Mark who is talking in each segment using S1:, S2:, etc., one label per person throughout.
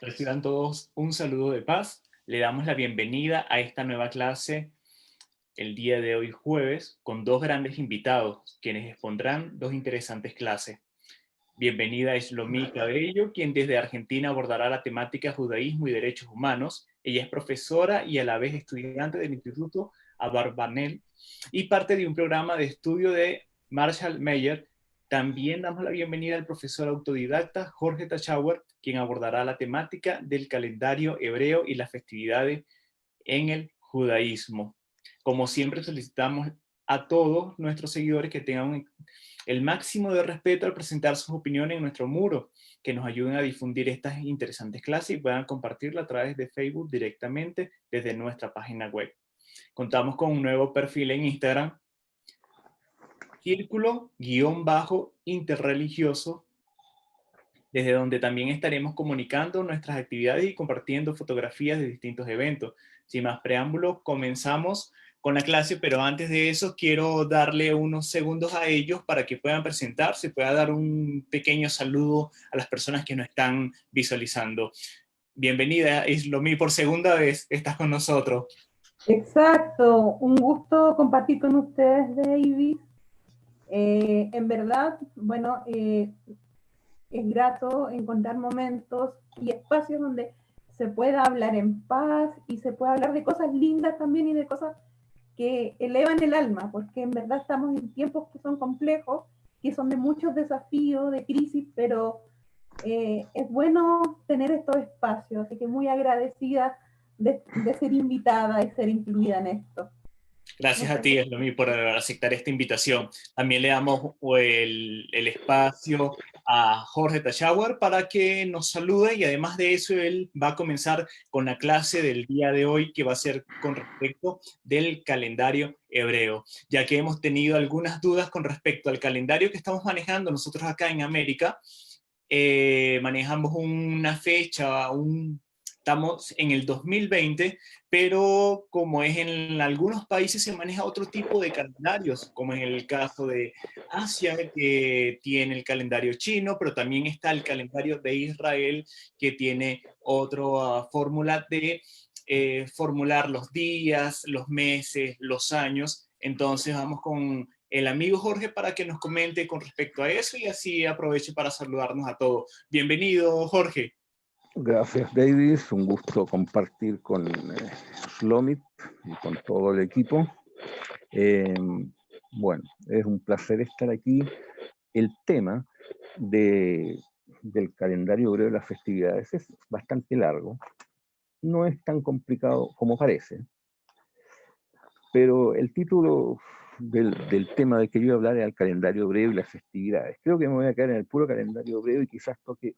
S1: Reciban todos un saludo de paz. Le damos la bienvenida a esta nueva clase el día de hoy jueves con dos grandes invitados, quienes expondrán dos interesantes clases. Bienvenida es Shlomi Cabello, quien desde Argentina abordará la temática judaísmo y derechos humanos. Ella es profesora y a la vez estudiante del Instituto Abarbanel y parte de un programa de estudio de Marshall Mayer. También damos la bienvenida al profesor autodidacta Jorge Tachauer, quien abordará la temática del calendario hebreo y las festividades en el judaísmo. Como siempre, solicitamos a todos nuestros seguidores que tengan el máximo de respeto al presentar sus opiniones en nuestro muro, que nos ayuden a difundir estas interesantes clases y puedan compartirla a través de Facebook directamente desde nuestra página web. Contamos con un nuevo perfil en Instagram, círculo-interreligioso, desde donde también estaremos comunicando nuestras actividades y compartiendo fotografías de distintos eventos. Sin más preámbulos, comenzamos con la clase, pero antes de eso quiero darle unos segundos a ellos para que puedan presentarse, pueda dar un pequeño saludo a las personas que nos están visualizando. Bienvenida, Islomi, por segunda vez estás con nosotros.
S2: Exacto, un gusto compartir con ustedes, David. En verdad, bueno, es grato encontrar momentos y espacios donde se pueda hablar en paz y se pueda hablar de cosas lindas también y de cosas que elevan el alma, porque en verdad estamos en tiempos que son complejos, que son de muchos desafíos, de crisis, pero es bueno tener estos espacios, así que muy agradecida de ser invitada y ser incluida en esto.
S1: Gracias a
S2: Muchas
S1: ti,
S2: gracias.
S1: Eslomi, por aceptar esta invitación. También le damos el espacio a Jorge Tachauer para que nos salude y además de eso él va a comenzar con la clase del día de hoy que va a ser con respecto del calendario hebreo, ya que hemos tenido algunas dudas con respecto al calendario que estamos manejando nosotros acá en América. Manejamos una fecha, estamos en el 2020, pero como es en algunos países se maneja otro tipo de calendarios, como en el caso de Asia, que tiene el calendario chino, pero también está el calendario de Israel, que tiene otra fórmula de formular los días, los meses, los años. Entonces vamos con el amigo Jorge para que nos comente con respecto a eso y así aproveche para saludarnos a todos. Bienvenido, Jorge.
S3: Gracias, David. Un gusto compartir con Shlomit y con todo el equipo. Bueno, es un placer estar aquí. El tema del calendario hebreo de las festividades es bastante largo. No es tan complicado como parece, pero el título del tema del que yo voy a hablar es el calendario hebreo y las festividades. Creo que me voy a quedar en el puro calendario hebreo y quizás toque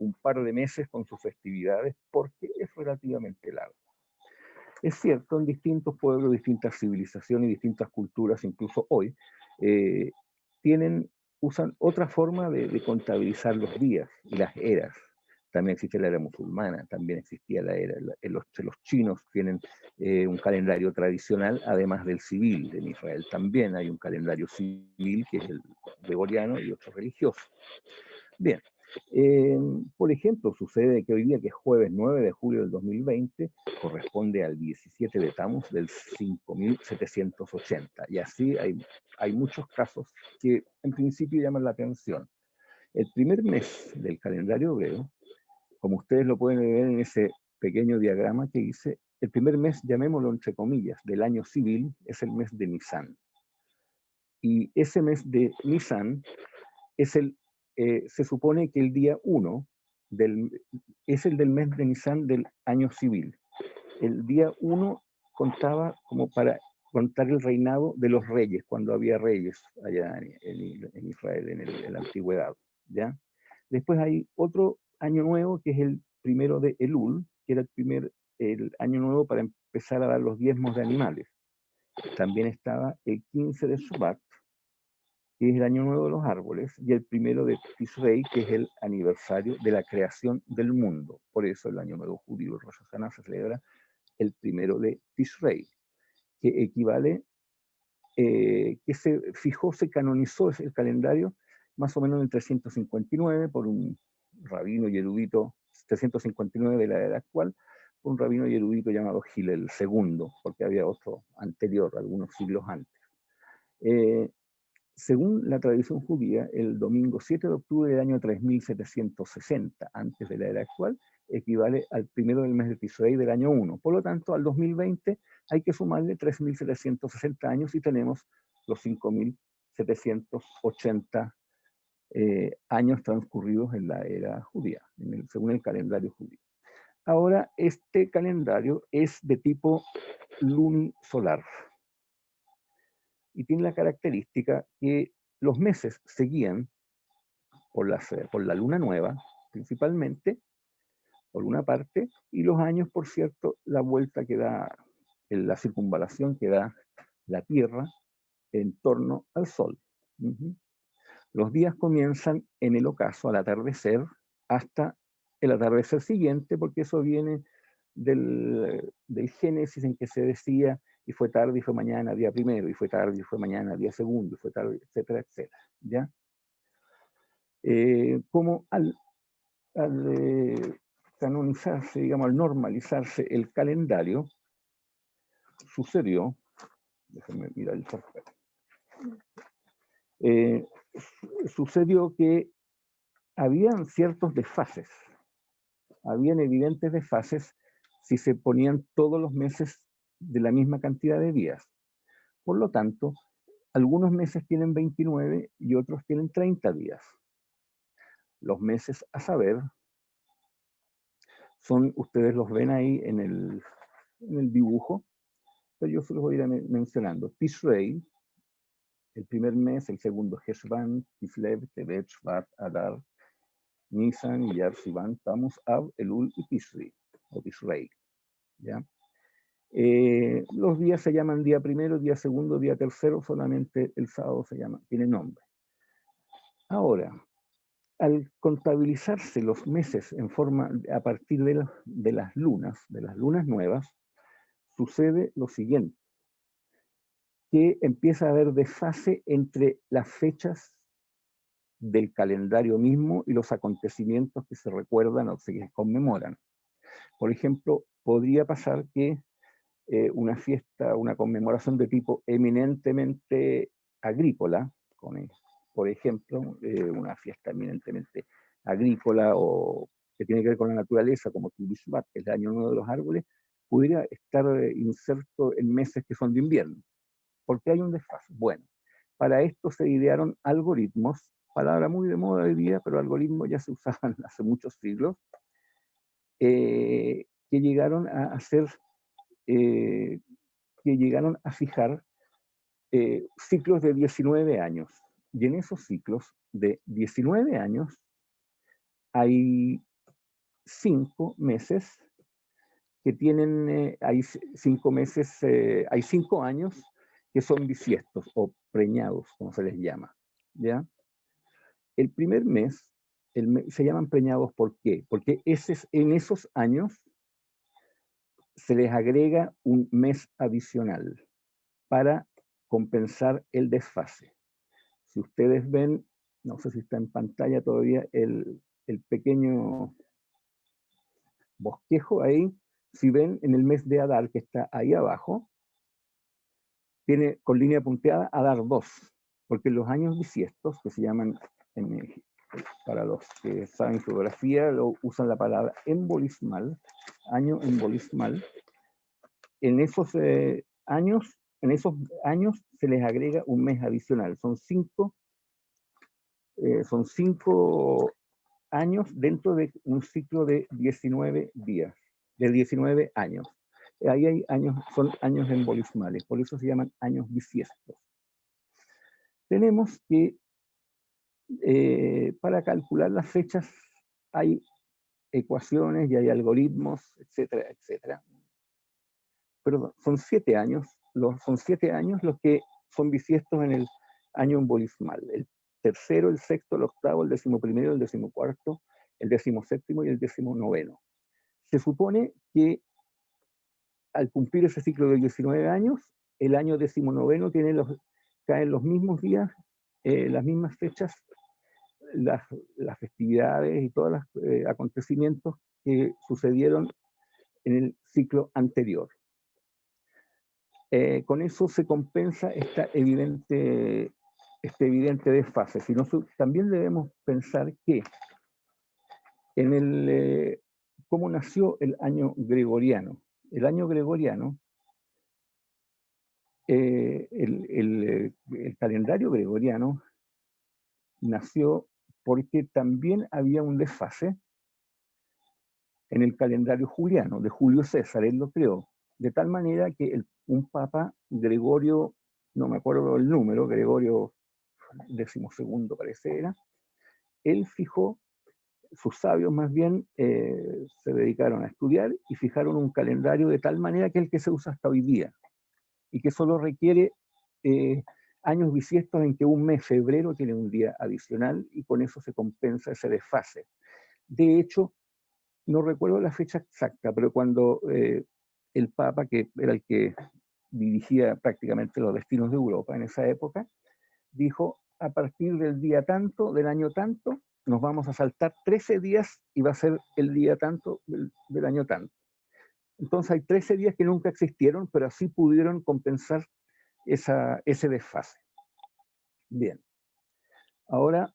S3: un par de meses con sus festividades porque es relativamente largo. Es cierto, en distintos pueblos, distintas civilizaciones y distintas culturas, incluso hoy, eh, usan otra forma de contabilizar los días y las eras. También existe la era musulmana, también existía la era, los chinos tienen un calendario tradicional, además del civil. En Israel también hay un calendario civil, que es el gregoriano, y otro religioso. Bien, por ejemplo, sucede que hoy día, que es jueves 9 de julio del 2020, corresponde al 17 de Tamuz del 5780. Y así hay muchos casos que en principio llaman la atención. El primer mes del calendario hebreo, como ustedes lo pueden ver en ese pequeño diagrama que hice, el primer mes, llamémoslo entre comillas, del año civil, es el mes de Nisan. Y ese mes de Nisan es se supone que el día 1 es el del mes de Nisan del año civil. El día 1 contaba como para contar el reinado de los reyes, cuando había reyes allá en Israel, en la antigüedad, ¿ya? Después hay otro año nuevo, que es el primero de Elul, que era el año nuevo para empezar a dar los diezmos de animales. También estaba el 15 de Shabbat, que es el año nuevo de los árboles, y el primero de Tishrei, que es el aniversario de la creación del mundo. Por eso el año nuevo judío, el Rosh Hashanah, se celebra el primero de Tishrei, que equivale, que se canonizó el calendario más o menos en el 359 por un rabino y erudito 359 de la era actual, por un rabino y erudito llamado Hillel II, porque había otro anterior, algunos siglos antes. Según la tradición judía, el domingo 7 de octubre del año 3760, antes de la era actual, equivale al primero del mes de Tishrei del año 1. Por lo tanto, al 2020 hay que sumarle 3760 años y tenemos los 5780 años transcurridos en la era judía, según el calendario judío. Ahora, este calendario es de tipo lunisolar y tiene la característica que los meses seguían por la luna nueva, principalmente, por una parte, y los años, por cierto, la vuelta que da, la circunvalación que da la Tierra en torno al Sol. Los días comienzan en el ocaso, al atardecer, hasta el atardecer siguiente, porque eso viene del Génesis, en que se decía, y fue tarde y fue mañana, día primero, y fue tarde y fue mañana, día segundo, y fue tarde, etcétera, etcétera. ¿Ya? Como al canonizarse, digamos, al normalizarse el calendario, sucedió, déjenme mirar el software, sucedió que habían ciertos desfases, habían evidentes desfases si se ponían todos los meses de la misma cantidad de días. Por lo tanto, algunos meses tienen 29 y otros tienen 30 días. Los meses a saber son, ustedes los ven ahí en el dibujo, pero yo se los voy a ir mencionando. Tishrei, el primer mes; el segundo Heshvan, Kislev, Tevet, Shvat, Adar, Nisan, Iyar, Sivan, Tammuz, Av, Elul y Tishri, o Tishrei. ¿Ya? Los días se llaman día primero, día segundo, día tercero, solamente el sábado tiene nombre. Ahora, al contabilizarse los meses a partir de las lunas nuevas, sucede lo siguiente, que empieza a haber desfase entre las fechas del calendario mismo y los acontecimientos que se recuerdan o se conmemoran. Por ejemplo, podría pasar que una fiesta, una conmemoración de tipo eminentemente agrícola, por ejemplo, una fiesta eminentemente agrícola o que tiene que ver con la naturaleza, como Tu Bishvat, que es el año nuevo de los árboles, pudiera estar inserto en meses que son de invierno. ¿Por qué hay un desfase? Bueno, para esto se idearon algoritmos, palabra muy de moda hoy día, pero algoritmos ya se usaban hace muchos siglos, que llegaron a hacer, que llegaron a fijar ciclos de 19 años. Y en esos ciclos de 19 años hay 5 meses que tienen, hay 5 meses, hay 5 años que son bisiestos o preñados, como se les llama. ¿Ya? El primer mes se llaman preñados, ¿por qué? Porque en esos años se les agrega un mes adicional para compensar el desfase. Si ustedes ven, no sé si está en pantalla todavía, el pequeño bosquejo ahí, si ven en el mes de Adar, que está ahí abajo, tiene con línea punteada Adar 2, porque los años bisiestos, que se llaman, para los que saben geografía, usan la palabra embolismal, año embolismal. En esos años se les agrega un mes adicional. Son 5 años dentro de un ciclo de 19 días, de 19 años. Ahí hay son años embolismales, por eso se llaman años bisiestos. Tenemos que, para calcular las fechas, hay ecuaciones y hay algoritmos, etcétera, etcétera. Pero son 7 años, son 7 años los que son bisiestos en el año embolismal. El tercero, el sexto, el octavo, el 11º, el 14º, el 17º y el 19º. Se supone que al cumplir ese ciclo de 19 años, el año 19º caen los mismos días, las mismas fechas, las festividades y todos los acontecimientos que sucedieron en el ciclo anterior. Con eso se compensa este evidente desfase. También debemos pensar que cómo nació el año gregoriano. El año gregoriano, el calendario gregoriano nació porque también había un desfase en el calendario juliano, de Julio César, él lo creó, de tal manera que un papa, Gregorio, no me acuerdo el número, Gregorio XII parece era, él fijó, sus sabios más bien se dedicaron a estudiar y fijaron un calendario de tal manera que es el que se usa hasta hoy día, y que solo requiere años bisiestos en que un mes, febrero, tiene un día adicional, y con eso se compensa ese desfase. De hecho, no recuerdo la fecha exacta, pero cuando el Papa, que era el que dirigía prácticamente los destinos de Europa en esa época, dijo, a partir del día tanto, del año tanto, nos vamos a saltar 13 días y va a ser el día tanto del año tanto. Entonces hay 13 días que nunca existieron, pero así pudieron compensar ese desfase. Bien. Ahora,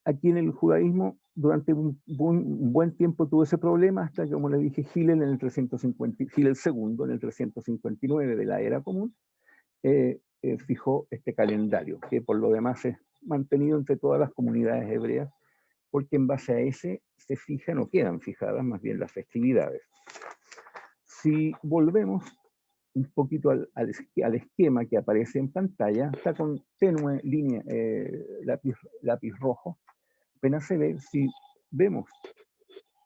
S3: aquí en el judaísmo, durante un buen tiempo tuvo ese problema, hasta que, como le dije, Hillel II, en el 359 de la era común, fijó este calendario, que por lo demás es mantenido entre todas las comunidades hebreas, porque en base a ese se fijan o quedan fijadas más bien las festividades. Si volvemos un poquito al esquema que aparece en pantalla, está con tenue línea, lápiz rojo, apenas se ve. Si vemos,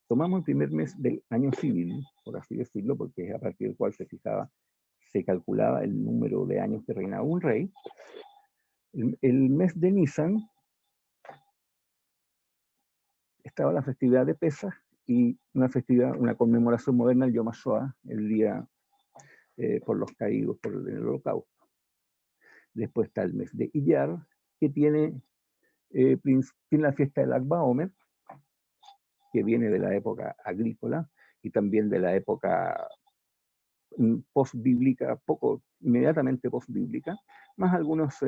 S3: tomamos el primer mes del año civil, por así decirlo, porque es a partir del cual se calculaba el número de años que reinaba un rey. El mes de Nisan estaba la festividad de Pesaj y una conmemoración moderna, el Yom HaShoah, el día por los caídos por el Holocausto. Después está el mes de Iyar, que tiene la fiesta del Lag BaOmer, que viene de la época agrícola y también de la época post-bíblica, inmediatamente post-bíblica, más algunas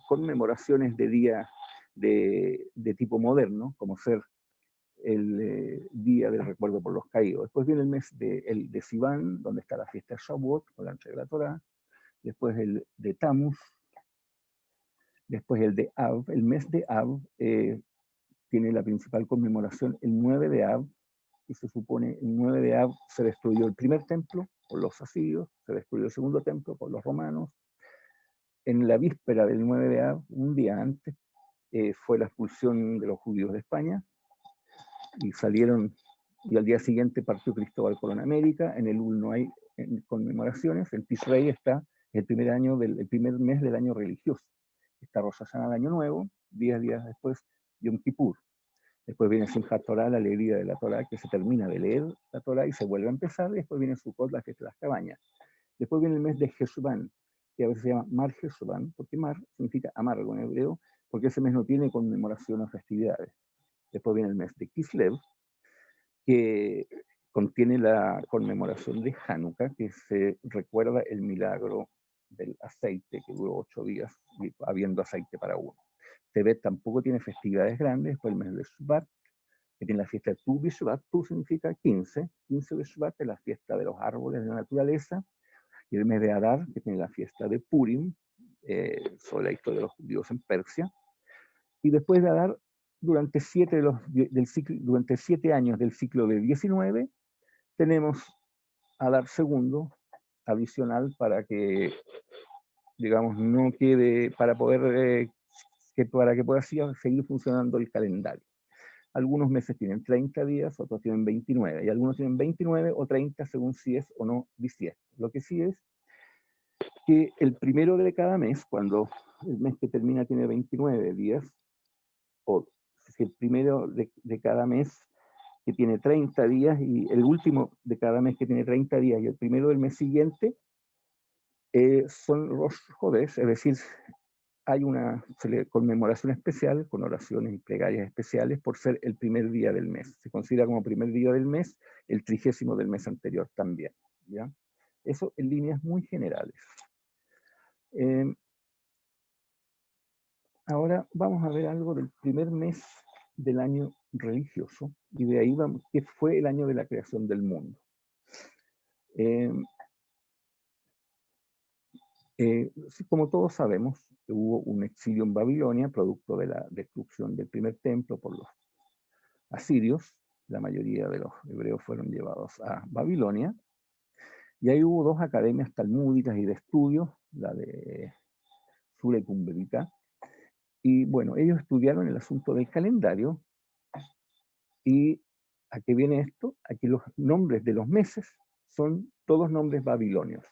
S3: conmemoraciones de días de tipo moderno, como ser el día del recuerdo por los caídos. Después viene el mes de Sivan, donde está la fiesta de Shavuot, con la entrega de la Torá. Después el de Tammuz. Después el de Av. El mes de Av tiene la principal conmemoración el 9 de Av, y se supone el 9 de Av se destruyó el primer templo por los asirios, se destruyó el segundo templo por los romanos. En la víspera del 9 de Av, un día antes, fue la expulsión de los judíos de España, y al día siguiente partió Cristóbal Colón a América. En el Elul no hay conmemoraciones. En Tishrei está el primer mes del año religioso. Está Rosh Hashanah, el año nuevo, 10 días después Yom Kippur. Después viene Simchat Torah, la alegría de la Torah, que se termina de leer la Torah y se vuelve a empezar. Y después viene Sukkot, la fiesta de las cabañas. Después viene el mes de Jeshuván, que a veces se llama Mar Jeshuván, porque Mar significa amargo en hebreo, porque ese mes no tiene conmemoración o festividades. Después viene el mes de Kislev, que contiene la conmemoración de Hanukkah, que se recuerda el milagro del aceite, que duró 8 días, habiendo aceite para uno. Tebet tampoco tiene festividades grandes. Después el mes de Shvat, que tiene la fiesta de Tu B'Shvat. Tu significa 15 de Shvat, es la fiesta de los árboles de la naturaleza. Y el mes de Adar, que tiene la fiesta de Purim, sobre la historia de los judíos en Persia. Y después de Adar, durante 7 años del ciclo de 19, tenemos Adar segundo, adicional, para que, digamos, no quede, para que pueda seguir funcionando el calendario. Algunos meses tienen 30 días, otros tienen 29, y algunos tienen 29 o 30 según si es o no bisiesto. Lo que sí es que el primero de cada mes, cuando el mes que termina tiene 29 días, o si el primero de cada mes que tiene 30 días y el último de cada mes que tiene 30 días y el primero del mes siguiente, son Rosh Hodesh, es decir, hay una conmemoración especial con oraciones y plegarias especiales por ser el primer día del mes. Se considera como primer día del mes el 30º del mes anterior también, ¿ya? Eso en líneas muy generales. Ahora vamos a ver algo del primer mes del año religioso, y de ahí vamos, que fue el año de la creación del mundo. Como todos sabemos, hubo un exilio en Babilonia, producto de la destrucción del primer templo por los asirios. La mayoría de los hebreos fueron llevados a Babilonia, y ahí hubo dos academias talmúdicas y de estudios, la de Sura y Cumbevita, y bueno, ellos estudiaron el asunto del calendario. ¿Y a qué viene esto? A que los nombres de los meses son todos nombres babilonios.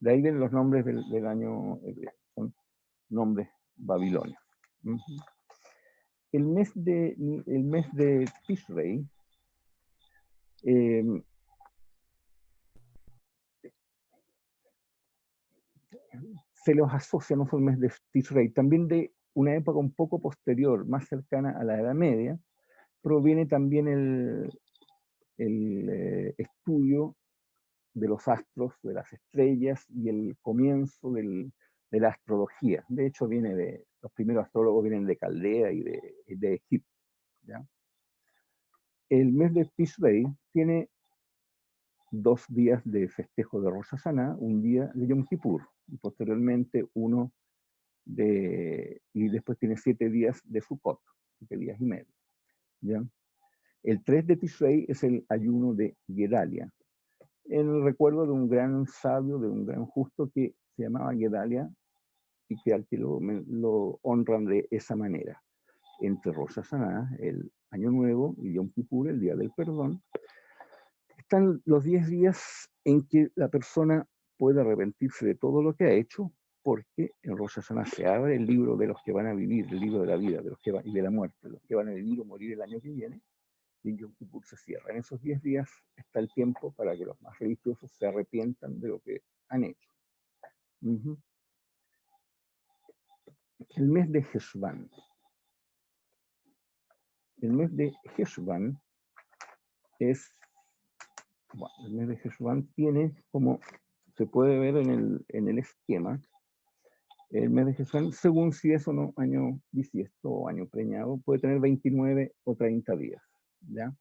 S3: De ahí vienen los nombres del año hebreo, son nombres babilonios. El mes de Tishrei se los asocia, no solo el mes de Tishrei, también de una época un poco posterior, más cercana a la Edad Media, proviene también el estudio de los astros, de las estrellas y el comienzo de la astrología. De hecho, los primeros astrólogos vienen de Caldea y de Egipto, ¿ya? El mes de Tishrei tiene 2 días de festejo de Rosh Hashanah, un día de Yom Kippur, y posteriormente y después tiene 7 días de Sukkot, 7 días y medio, ¿ya? El 3 de Tishrei es el ayuno de Gedalia, en el recuerdo de un gran sabio, de un gran justo que se llamaba Gedalia, y que al que lo honran de esa manera. Entre Rosh Hashanah, el Año Nuevo, y Yom Kippur, el Día del Perdón, están los 10 días en que la persona puede arrepentirse de todo lo que ha hecho, porque en Rosh Hashanah se abre el libro de los que van a vivir, el libro de la vida, y de la muerte, de los que van a vivir o morir el año que viene, y Yom Kippur se cierra. En esos 10 días está el tiempo para que los más religiosos se arrepientan de lo que han hecho. El mes de Heshvan. El mes de Heshvan el mes de Heshvan tiene, como se puede ver en el esquema, el mes de Heshvan, según si es o no año bisiesto o año preñado, puede tener 29 o 30 días, ¿ya?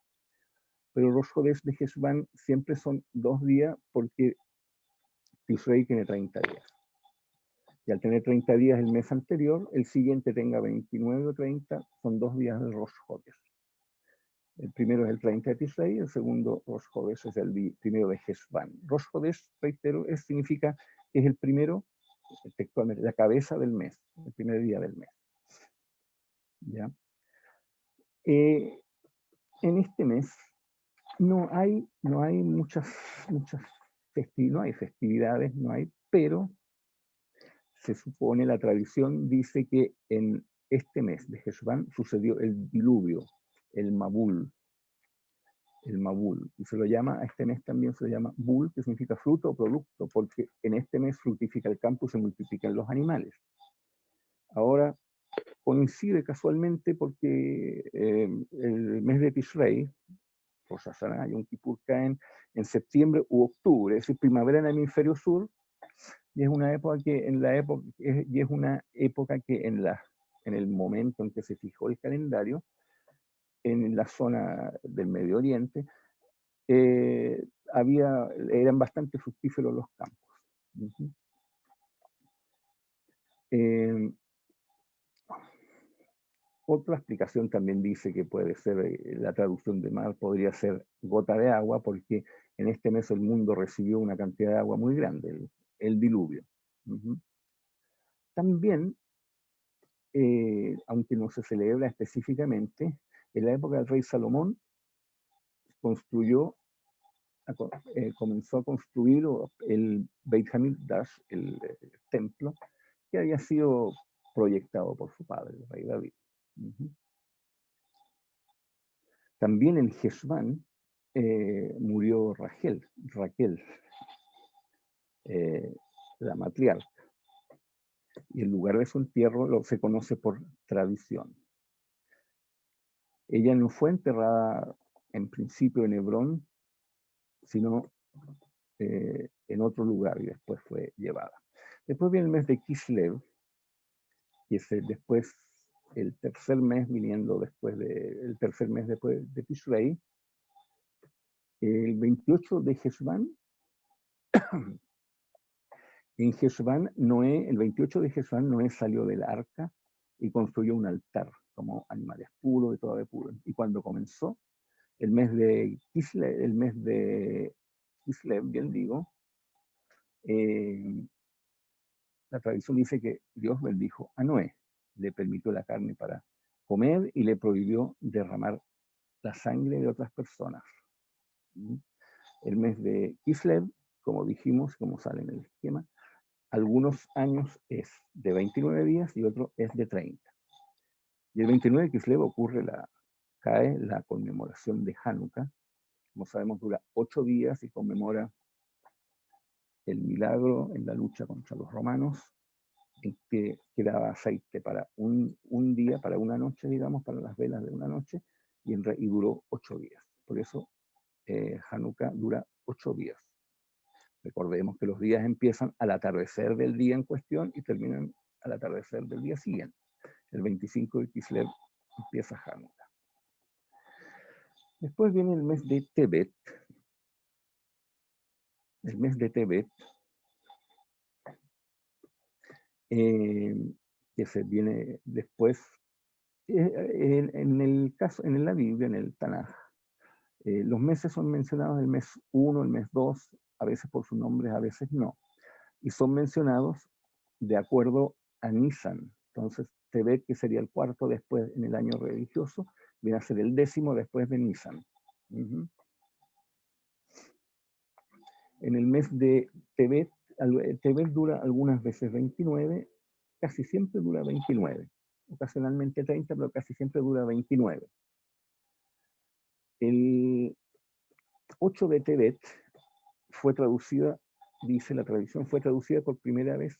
S3: Pero los Jodes de Heshvan siempre son 2 días, porque Tishrei tiene 30 días. Y al tener 30 días el mes anterior, el siguiente tenga 29 o 30, son 2 días de Rosh Hodesh. El primero es el 30 de Tishrei, el segundo Rosh Hodesh es el primero de Heshvan. Rosh Hodesh, reitero, significa que es el primero, textualmente, la cabeza del mes, el primer día del mes. ¿Ya? En este mes no hay muchas festividades, pero se supone, la tradición dice que en este mes de Heshvan sucedió el diluvio, el Mabul, y a este mes también se le llama Bul, que significa fruto o producto, porque en este mes fructifica el campo y se multiplican los animales. Ahora, coincide casualmente porque el mes de Tishrei, Rosh Hashanah y Yom Kippur, caen en septiembre u octubre, es decir, primavera en el hemisferio sur, y es una época que en el momento en que se fijó el calendario, en la zona del Medio Oriente, eran bastante fructíferos los campos. Otra explicación también dice que puede ser, la traducción de mar podría ser gota de agua, porque en este mes el mundo recibió una cantidad de agua muy grande, el diluvio. También, aunque no se celebra específicamente, en la época del rey Salomón comenzó a construir el Beit Hamikdash, el templo, que había sido proyectado por su padre, el rey David. También en Heshvan murió Raquel, la matriarca. y el lugar de su entierro se conoce por tradición. Ella no fue enterrada en principio en Hebrón, sino en otro lugar y después fue llevada. Después viene el mes de Kislev, y es después el tercer mes viniendo después de Tishrei, el 28 de Heshvan. En Heshvan, el 28 de Heshvan, Noé salió del arca y construyó un altar como animales puros, de todo de puro. Y cuando comenzó el mes de Kislev, bien digo, la tradición dice que Dios bendijo a Noé, le permitió la carne para comer y le prohibió derramar la sangre de otras personas. El mes de Kislev, como dijimos, como sale en el esquema, algunos años es de 29 días y otro es de 30. Y el 29 de Kislev cae la conmemoración de Hanukkah. Como sabemos, dura 8 días y conmemora el milagro en la lucha contra los romanos, en que daba aceite para un día, para una noche, digamos, para las velas de una noche, y duró 8 días. Por eso Hanukkah dura 8 días. Recordemos que los días empiezan al atardecer del día en cuestión y terminan al atardecer del día siguiente. El 25 de Kislev empieza Hanukkah. Después viene el mes de Tebet. El mes de Tebet, que se viene después, en la Biblia, en el Tanaj, los meses son mencionados el mes 1, el mes 2, a veces por sus nombres, a veces no. Y son mencionados de acuerdo a Nisan. Entonces, Tebet, que sería el cuarto después en el año religioso, viene a ser el 10º después de Nisan. En el mes de Tebet, Tebet dura algunas veces 29, casi siempre dura 29. Ocasionalmente 30, pero casi siempre dura 29. El 8 de Tebet fue traducida, dice la tradición, fue traducida por primera vez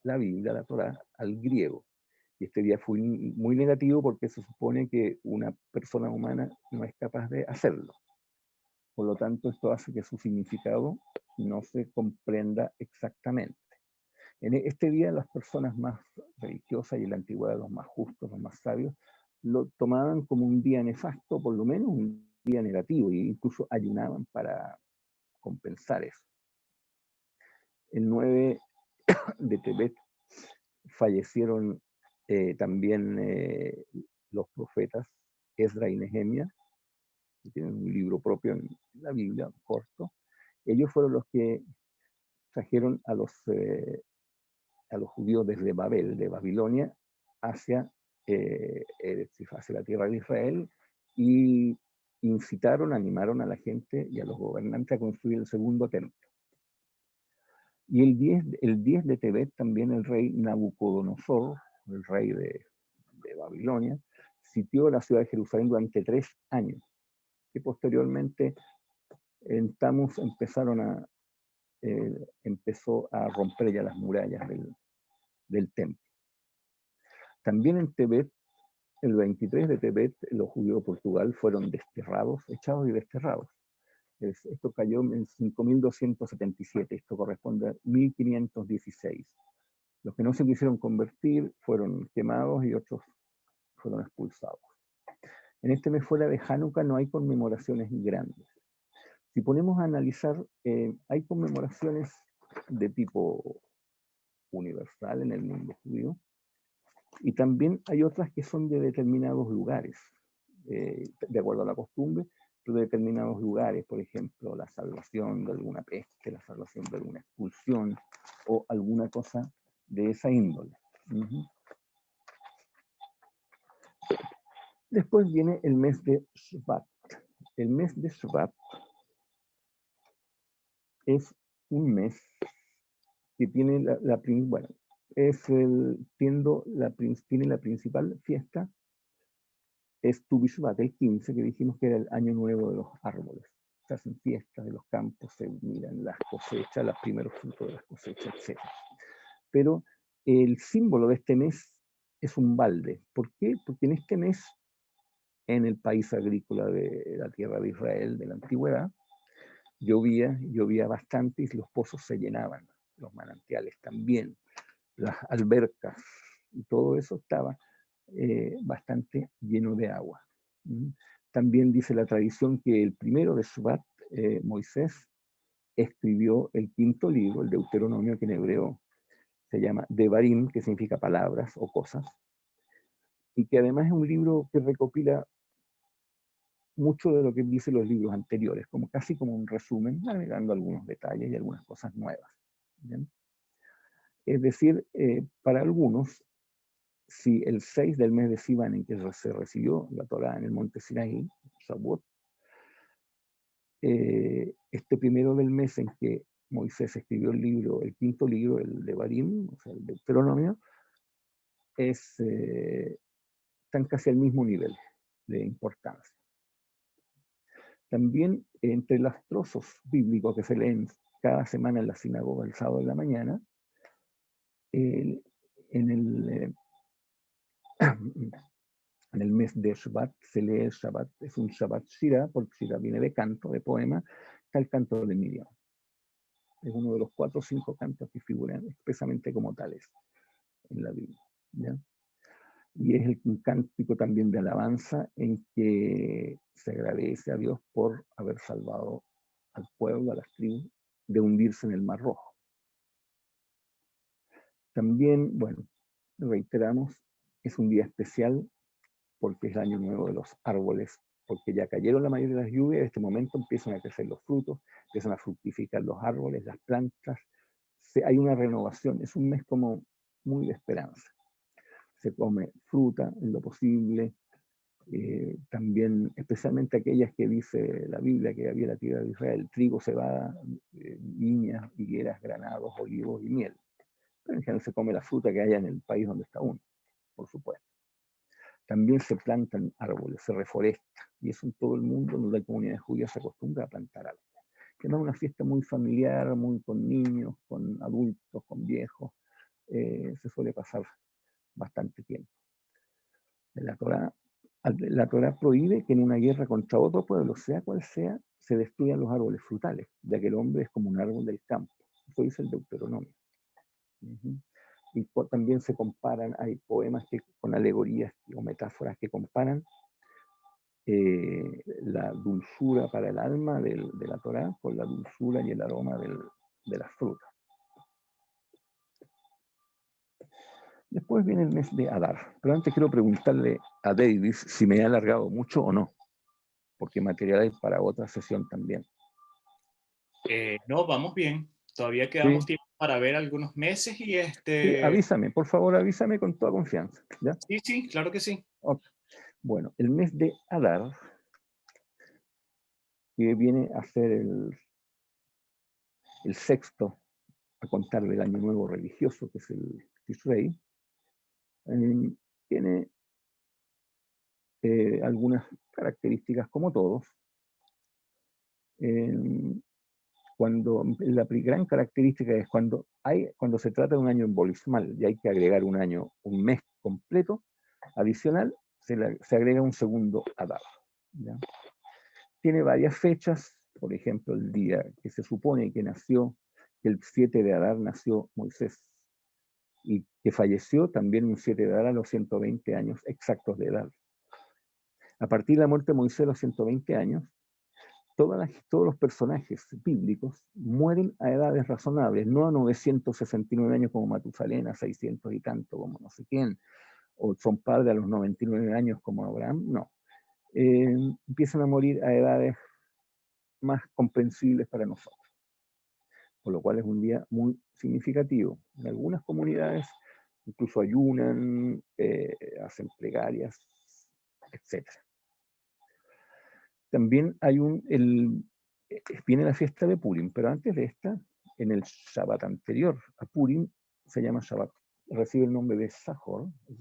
S3: la Biblia, la Torá, al griego. Y este día fue muy negativo porque se supone que una persona humana no es capaz de hacerlo. Por lo tanto, esto hace que su significado no se comprenda exactamente. En este día las personas más religiosas y en la antigüedad los más justos, los más sabios, lo tomaban como un día nefasto, por lo menos un día negativo, e incluso ayunaban para compensar eso. El 9 de Tebet fallecieron también los profetas Esdra y Nehemia, que tienen un libro propio en la Biblia, corto. Ellos fueron los que trajeron a los judíos desde Babel, de Babilonia, hacia la tierra de Israel, y animaron a la gente y a los gobernantes a construir el segundo templo. Y el 10 de Tebet también el rey Nabucodonosor, el rey de Babilonia, sitió la ciudad de Jerusalén durante 3 años, que posteriormente en Tamuz empezó a romper ya las murallas del templo. También en Tebet, el 23 de Tebet, los judíos de Portugal fueron desterrados, echados y desterrados. Esto cayó en 5277, esto corresponde a 1516. Los que no se quisieron convertir fueron quemados y otros fueron expulsados. En este mes fuera de Hanukkah no hay conmemoraciones grandes. Si ponemos a analizar, hay conmemoraciones de tipo universal en el mundo judío, y también hay otras que son de determinados lugares, de acuerdo a la costumbre, pero de determinados lugares, por ejemplo, la salvación de alguna peste, la salvación de alguna expulsión, o alguna cosa de esa índole. Después viene el mes de Shvat. El mes de Shvat es un mes que tiene tiene la principal fiesta, es Tu Bishvat, el 15, que dijimos que era el año nuevo de los árboles. Se hacen fiestas de los campos, se miran las cosechas, los primeros frutos de las cosechas, etc. Pero El símbolo de este mes es un balde. ¿Por qué? Porque en este mes, en el país agrícola de la tierra de Israel de la antigüedad, llovía bastante y los pozos se llenaban, los manantiales también, las albercas, y todo eso estaba bastante lleno de agua. También dice la tradición que el primero de Shvat, Moisés, escribió el quinto libro, el Deuteronomio, que en hebreo se llama Devarim, que significa palabras o cosas, y que además es un libro que recopila mucho de lo que dicen los libros anteriores, casi como un resumen, agregando algunos detalles y algunas cosas nuevas. ¿Bien? Es decir, para algunos, si el 6 del mes de Sivan, en que se recibió la Torá en el monte Sinaí, Shavuot, este primero del mes en que Moisés escribió el libro, el quinto libro, el Devarim, o sea, el Deuteronomio, están casi al mismo nivel de importancia. También entre los trozos bíblicos que se leen cada semana en la sinagoga el sábado de la mañana, en el mes de Shabbat se lee el Shabbat, es un Shabbat Shira, porque Shira viene de canto, de poema, está el canto de Miriam. Es uno de los 4 o 5 cantos que figuran expresamente como tales en la Biblia. ¿Ya? Y es un cántico también de alabanza en que se agradece a Dios por haber salvado al pueblo, a las tribus, de hundirse en el Mar Rojo. También, bueno, reiteramos, es un día especial porque es el año nuevo de los árboles, porque ya cayeron la mayoría de las lluvias, en este momento empiezan a crecer los frutos, empiezan a fructificar los árboles, las plantas, hay una renovación, es un mes como muy de esperanza. Se come fruta en lo posible, también, especialmente aquellas que dice la Biblia que había en la tierra de Israel, trigo, cebada, viñas, higueras, granados, olivos y miel. Pero en general se come la fruta que haya en el país donde está uno, por supuesto. También se plantan árboles, se reforesta, y eso en todo el mundo, donde hay comunidades judías, se acostumbra a plantar árboles. Que no es una fiesta muy familiar, muy con niños, con adultos, con viejos, se suele pasar bastante tiempo. La Torá prohíbe que en una guerra contra otro pueblo, sea cual sea, se destruyan los árboles frutales, ya que el hombre es como un árbol del campo. Eso dice el Deuteronomio. Y también se comparan, hay poemas con alegorías o metáforas que comparan la dulzura para el alma de la Torá con la dulzura y el aroma de las frutas. Después viene el mes de Adar, pero antes quiero preguntarle a Davis si me ha alargado mucho o no, porque material hay para otra sesión también.
S1: No, vamos bien. Todavía quedamos
S3: Sí,
S1: tiempo para ver algunos meses y
S3: sí, avísame, por favor, avísame con toda confianza. ¿Ya?
S1: Sí, sí, claro que sí.
S3: Okay. Bueno, el mes de Adar, que viene a ser el sexto a contar del año nuevo religioso, que es el Tishrei, tiene algunas características como todos. La gran característica es cuando se trata de un año embolismal y hay que agregar un mes completo adicional, se agrega un segundo Adar. ¿Ya? Tiene varias fechas, por ejemplo, el día que se supone que el 7 de Adar nació Moisés y que falleció también un 7 de Adar a los 120 años exactos de edad. A partir de la muerte de Moisés a los 120 años, todos los personajes bíblicos mueren a edades razonables, no a 969 años como Matusalén, a 600 y tanto como no sé quién, o son padres a los 99 años como Abraham, no. Empiezan a morir a edades más comprensibles para nosotros, por lo cual es un día muy significativo. En algunas comunidades incluso ayunan, hacen plegarias, etc. También viene la fiesta de Purim, pero antes de esta, en el Shabbat anterior a Purim, se llama Shabbat, recibe el nombre de Zahor, es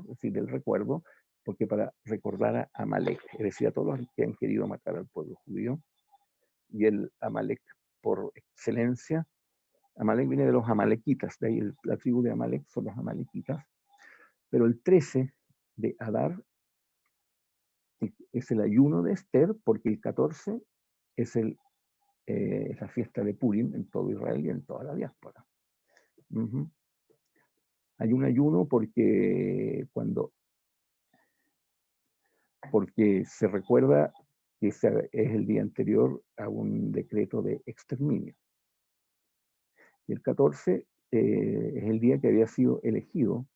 S3: decir, del recuerdo, porque para recordar a Amalek, es decir, a todos los que han querido matar al pueblo judío, y el Amalek, por excelencia, Amalek viene de los amalequitas, de ahí la tribu de Amalek son los amalequitas, pero el 13 de Adar es el ayuno de Esther, porque el 14 es la fiesta de Purim en todo Israel y en toda la diáspora. Hay un ayuno porque se recuerda que es el día anterior a un decreto de exterminio. Y el 14 es el día que había sido elegido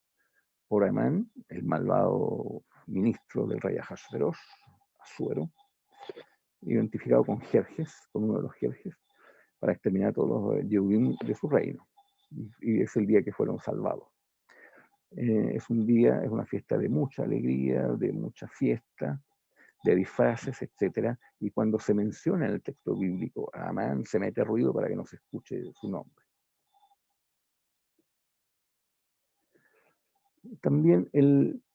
S3: por Amán, el malvado ministro del rey Ahasverosh, Asuero, identificado con Jerjes, con uno de los Jerjes, para exterminar a todos los Yehudim de su reino. Y es el día que fueron salvados. Es una fiesta de mucha alegría, de mucha fiesta, de disfraces, etc. Y cuando se menciona en el texto bíblico a Amán, se mete ruido para que no se escuche su nombre. También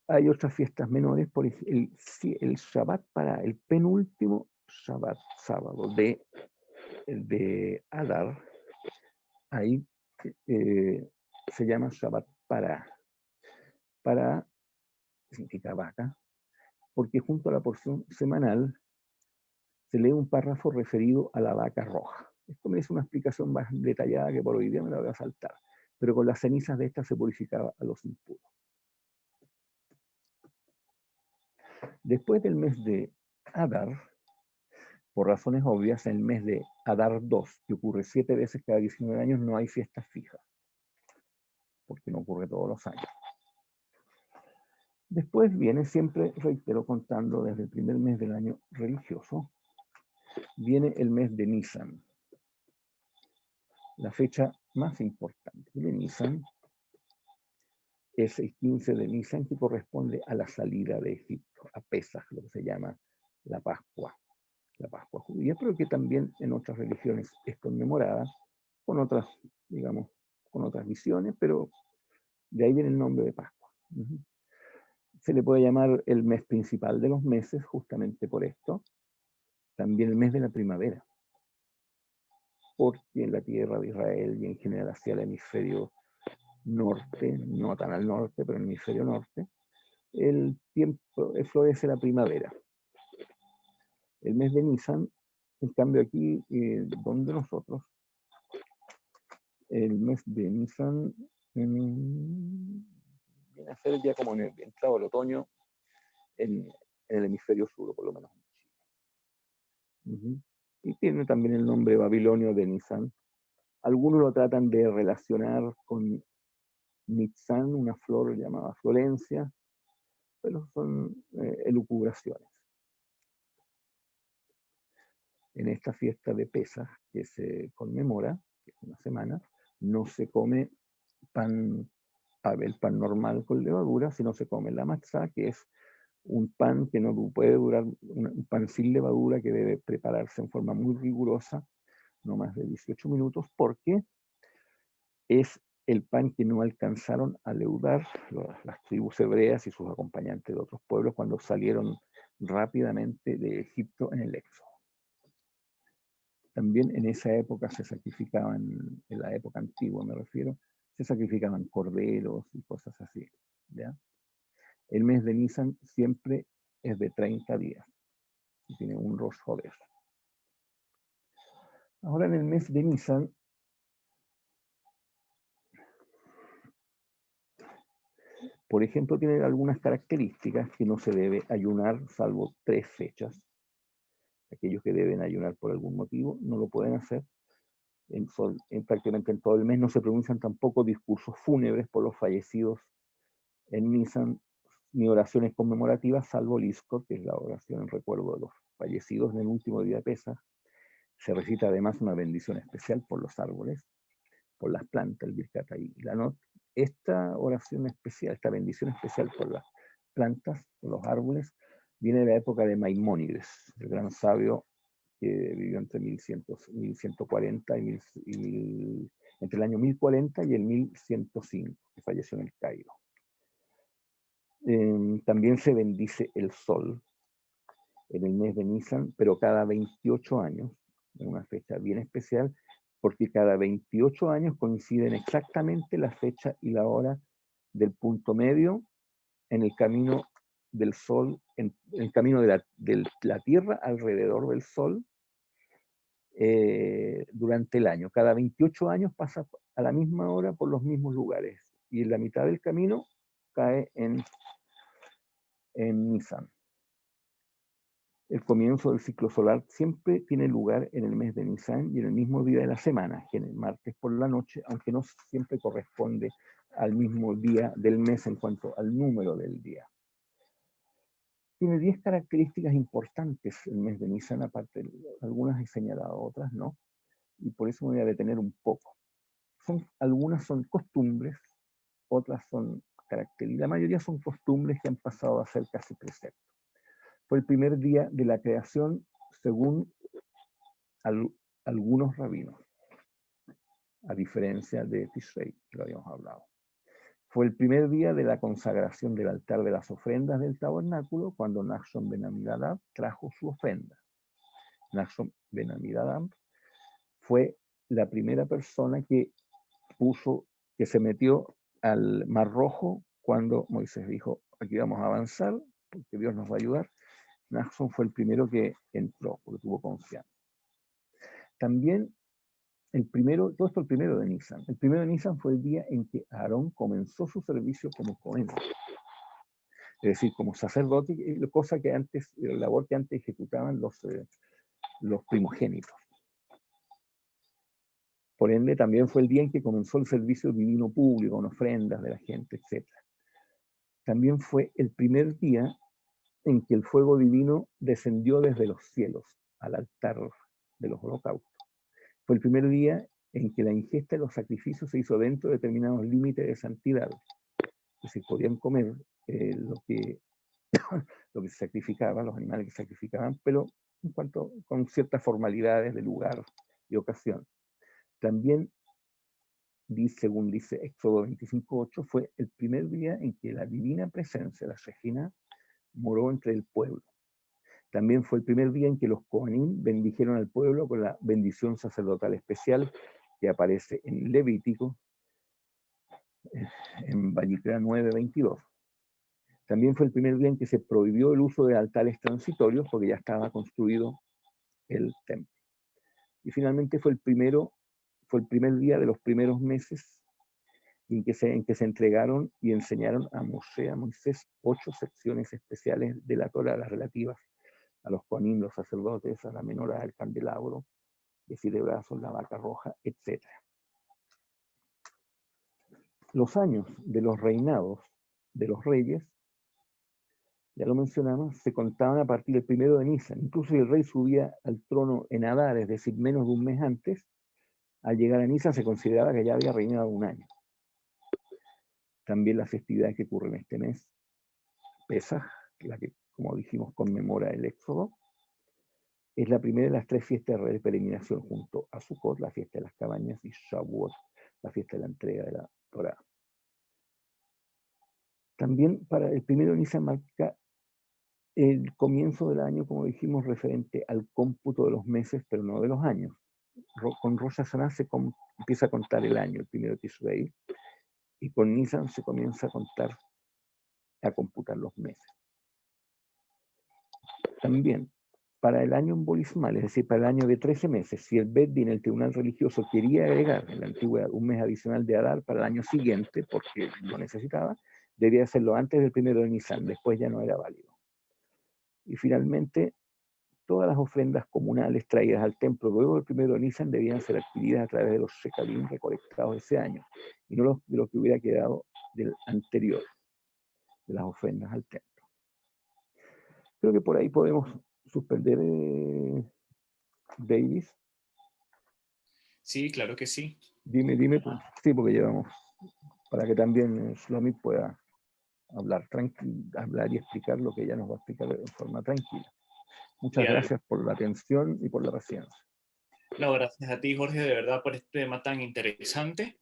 S3: hay otras fiestas menores, por ejemplo, el Shabbat para el penúltimo Shabbat, sábado de Adar, ahí se llama Shabbat para significa vaca, porque junto a la porción semanal se lee un párrafo referido a la vaca roja. Esto me es una explicación más detallada que por hoy día me la voy a saltar, pero con las cenizas de esta se purificaba a los impuros. Después del mes de Adar, por razones obvias, en el mes de Adar 2, que ocurre 7 veces cada 19 años, no hay fiestas fijas, porque no ocurre todos los años. Después viene, siempre reitero, contando desde el primer mes del año religioso, viene el mes de Nisan. La fecha más importante de Nisan es el 15 de Nisan, que corresponde a la salida de Egipto, a Pesaj, lo que se llama la Pascua judía, pero que también en otras religiones es conmemorada con otras, digamos, con otras visiones, pero de ahí viene el nombre de Pascua. Se le puede llamar el mes principal de los meses, justamente por esto, también el mes de la primavera, porque en la tierra de Israel y en general hacia el hemisferio norte, no tan al norte, pero en el hemisferio norte, el tiempo florece la primavera. El mes de Nisan, en cambio aquí, donde nosotros, el mes de Nisan viene a ser ya como en entrado el otoño en el hemisferio sur, o por lo menos en Chile. Y tiene también el nombre babilonio de Nisan. Algunos lo tratan de relacionar con Nitzan, una flor llamada Florencia, pero son elucubraciones. En esta fiesta de Pesaj que se conmemora, que es una semana, no se come el pan normal con levadura, sino se come la matzá, que es un pan que no puede durar, un pan sin levadura que debe prepararse en forma muy rigurosa, no más de 18 minutos, porque es el pan que no alcanzaron a leudar las tribus hebreas y sus acompañantes de otros pueblos cuando salieron rápidamente de Egipto en el éxodo. También en esa época se sacrificaban, en la época antigua me refiero, se sacrificaban corderos y cosas así, ¿ya? El mes de Nisan siempre es de 30 días y tiene un Rosh Hodesh. Ahora en el mes de Nisan, por ejemplo, tiene algunas características que no se debe ayunar salvo 3 fechas. Aquellos que deben ayunar por algún motivo no lo pueden hacer. Prácticamente en todo el mes no se pronuncian tampoco discursos fúnebres por los fallecidos en Nisan, ni oraciones conmemorativas, salvo Lizkor, que es la oración en recuerdo de los fallecidos en el último día de Pesaj. Se recita además una bendición especial por los árboles, por las plantas, el Birkat Ilanot. Esta oración especial, esta bendición especial por las plantas, por los árboles, viene de la época de Maimónides, el gran sabio que vivió entre 1140 entre el año 1040 y el 1105, que falleció en el Cairo. También se bendice el sol en el mes de Nisan, pero cada 28 años, en una fecha bien especial, porque cada 28 años coinciden exactamente la fecha y la hora del punto medio en el camino del Sol, en el camino de la Tierra alrededor del Sol durante el año. Cada 28 años pasa a la misma hora por los mismos lugares y en la mitad del camino cae en Nisan. El comienzo del ciclo solar siempre tiene lugar en el mes de Nisan y en el mismo día de la semana, que en el martes por la noche, aunque no siempre corresponde al mismo día del mes en cuanto al número del día. Tiene 10 características importantes el mes de Nisan, aparte algunas he señalado, otras no, y por eso me voy a detener un poco. Algunas son costumbres, otras son características, la mayoría son costumbres que han pasado a ser casi preceptos. Fue el primer día de la creación según algunos rabinos, a diferencia de Tishrei, que lo habíamos hablado. Fue el primer día de la consagración del altar de las ofrendas del tabernáculo, cuando Nachshon ben Aminadab trajo su ofrenda. Nachshon ben Aminadab fue la primera persona que se metió al Mar Rojo cuando Moisés dijo, aquí vamos a avanzar, porque Dios nos va a ayudar. Nachshon fue el primero que entró, porque tuvo confianza. También todo esto el primero de Nisan. El primero de Nisan fue el día en que Aarón comenzó su servicio como Cohen. Es decir, como sacerdote, la labor que antes ejecutaban los primogénitos. Por ende, también fue el día en que comenzó el servicio divino público, con ofrendas de la gente, etc. También fue el primer día en que el fuego divino descendió desde los cielos al altar de los holocaustos. Fue el primer día en que la ingesta de los sacrificios se hizo dentro de determinados límites de santidad. Que se podían comer lo que se sacrificaba, los animales que se sacrificaban, pero con ciertas formalidades de lugar y ocasión. También, según dice Éxodo 25:8, fue el primer día en que la divina presencia, la Shejina, moró entre el pueblo. También fue el primer día en que los Kohanim bendijeron al pueblo con la bendición sacerdotal especial que aparece en Levítico, en Vayikra 9:22. También fue el primer día en que se prohibió el uso de altares transitorios porque ya estaba construido el templo. Y finalmente fue el primer día de los primeros meses en que se entregaron y enseñaron a Moisés 8 secciones especiales de la Torá, las relativas a los Kohanim, los sacerdotes, a la menorá, el candelabro, de 7 brazos, la vaca roja, etc. Los años de los reinados de los reyes, ya lo mencionamos, se contaban a partir del 1 de Nisan. Incluso si el rey subía al trono en Adar, es decir, menos de un mes antes, al llegar a Nisan se consideraba que ya había reinado un año. También las festividades que ocurren este mes, Pesaj, la que, como dijimos, conmemora el Éxodo, es la primera de las 3 fiestas de peregrinación junto a Sukkot, la fiesta de las cabañas, y Shavuot, la fiesta de la entrega de la Torá. También para el 1 de Nisan marca el comienzo del año, como dijimos, referente al cómputo de los meses, pero no de los años. Con Rosh Hashanah empieza a contar el año, el 1 de Tishrei, y con Nisan se comienza a computar los meses. También, para el año embolismal, es decir, para el año de 13 meses, si el Bet Din, el tribunal religioso, quería agregar en la antigüedad un mes adicional de Adar para el año siguiente, porque lo necesitaba, debía hacerlo antes del 1 de Nisan, después ya no era válido. Y finalmente, todas las ofrendas comunales traídas al templo luego del 1 de Nisan debían ser adquiridas a través de los shekalim recolectados ese año, y no de lo que hubiera quedado del anterior, de las ofrendas al templo. Creo que por ahí podemos suspender, Davis.
S1: Sí, claro que sí.
S3: Dime tú. Sí, porque llevamos, para que también Shlomi pueda hablar y explicar lo que ella nos va a explicar de forma tranquila. Muchas gracias por la atención y por la paciencia.
S1: No, gracias a ti, Jorge, de verdad, por este tema tan interesante.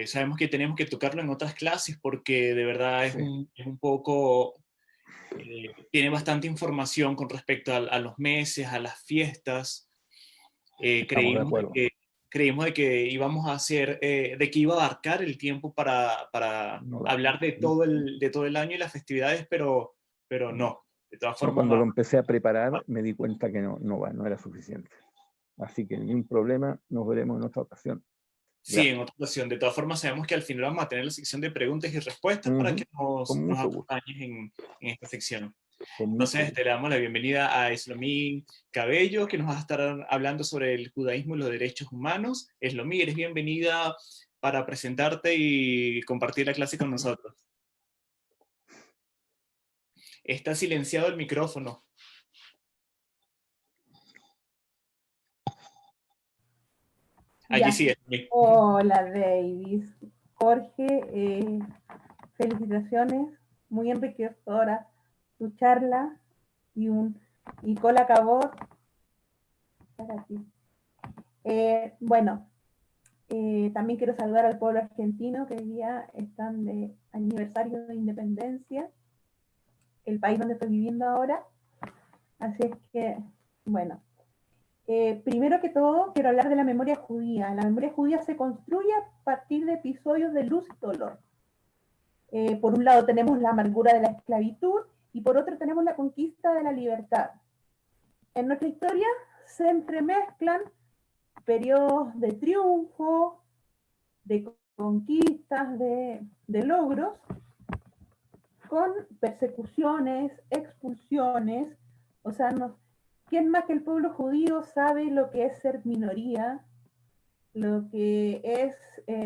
S1: Sabemos que tenemos que tocarlo en otras clases porque de verdad es un poco, tiene bastante información con respecto a los meses, a las fiestas. Creímos creímos de que íbamos a hacer, de que iba a abarcar el tiempo para hablar de todo el año y las festividades, pero no. De todas formas,
S3: cuando lo empecé a preparar me di cuenta que no era suficiente. Así que ningún problema, nos veremos en otra ocasión.
S1: Sí, en otra ocasión. De todas formas, sabemos que al final vamos a tener la sección de preguntas y respuestas para que nos acompañes en esta sección. Entonces, le damos la bienvenida a Eslomí Cabello, que nos va a estar hablando sobre el judaísmo y los derechos humanos. Eslomí, eres bienvenida para presentarte y compartir la clase con nosotros. Está silenciado el micrófono. Allí sí es.
S2: Hola, Davis. Jorge, felicitaciones. Muy enriquecedora tu charla y Cola acabó. Bueno, también quiero saludar al pueblo argentino que hoy día están de aniversario de independencia, el país donde estoy viviendo ahora. Así es que, bueno, primero que todo quiero hablar de la memoria judía. La memoria judía se construye a partir de episodios de luz y dolor. Por un lado tenemos la amargura de la esclavitud y por otro tenemos la conquista de la libertad. En nuestra historia se entremezclan periodos de triunfo, de conquistas, de logros, con persecuciones, expulsiones. O sea, ¿quién más que el pueblo judío sabe lo que es ser minoría, lo que es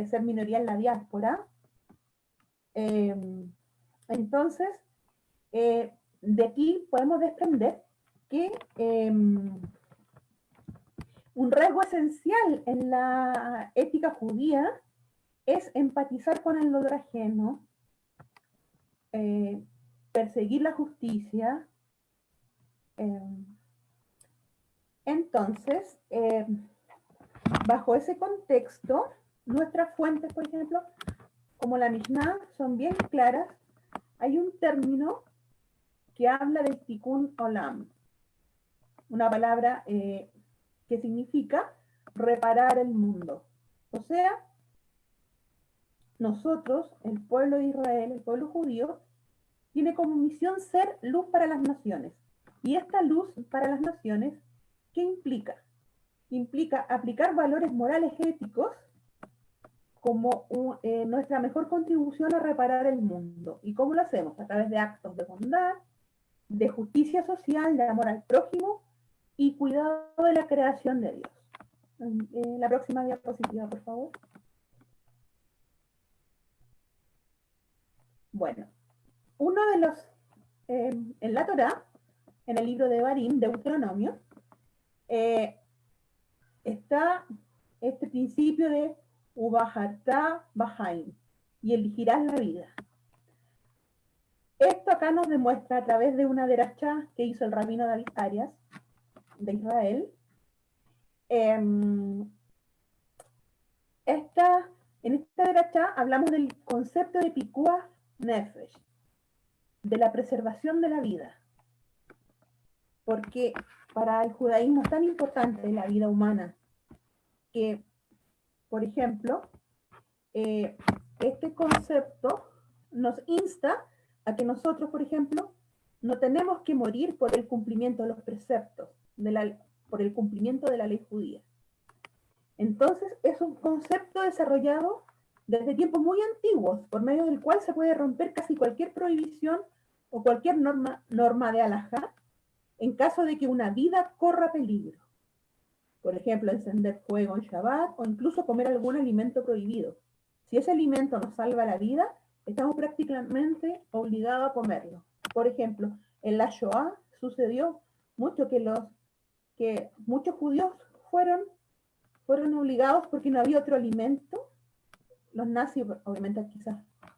S2: ser minoría en la diáspora? Entonces, de aquí podemos desprender que un rasgo esencial en la ética judía es empatizar con el dolor ajeno, perseguir la justicia. Entonces, bajo ese contexto, nuestras fuentes, por ejemplo, como la Mishnah, son bien claras. Hay un término que habla del tikkun olam, una palabra que significa reparar el mundo. O sea, nosotros, el pueblo de Israel, el pueblo judío, tiene como misión ser luz para las naciones. Y esta luz para las naciones, ¿qué implica? Implica aplicar valores morales éticos como nuestra mejor contribución a reparar el mundo. ¿Y cómo lo hacemos? A través de actos de bondad, de justicia social, de amor al prójimo y cuidado de la creación de Dios. La próxima diapositiva, por favor. Bueno, uno de los, en la Torá, en el libro de Barim, Deuteronomio, está este principio de Ubahartá Bahaim, y elegirás la vida. Esto acá nos demuestra a través de una derachá que hizo el rabino David Arias de Israel. En esta derachá hablamos del concepto de pikuah nefesh, de la preservación de la vida, porque para el judaísmo es tan importante la vida humana que, por ejemplo, este concepto nos insta a que nosotros, por ejemplo, no tenemos que morir por el cumplimiento de los preceptos, por el cumplimiento de la ley judía. Entonces, es un concepto desarrollado desde tiempos muy antiguos, por medio del cual se puede romper casi cualquier prohibición o cualquier norma de halajá, en caso de que una vida corra peligro. Por ejemplo, encender fuego en Shabbat o incluso comer algún alimento prohibido. Si ese alimento nos salva la vida, estamos prácticamente obligados a comerlo. Por ejemplo, en la Shoah sucedió mucho que muchos judíos fueron obligados porque no había otro alimento. Los nazis, obviamente quizás,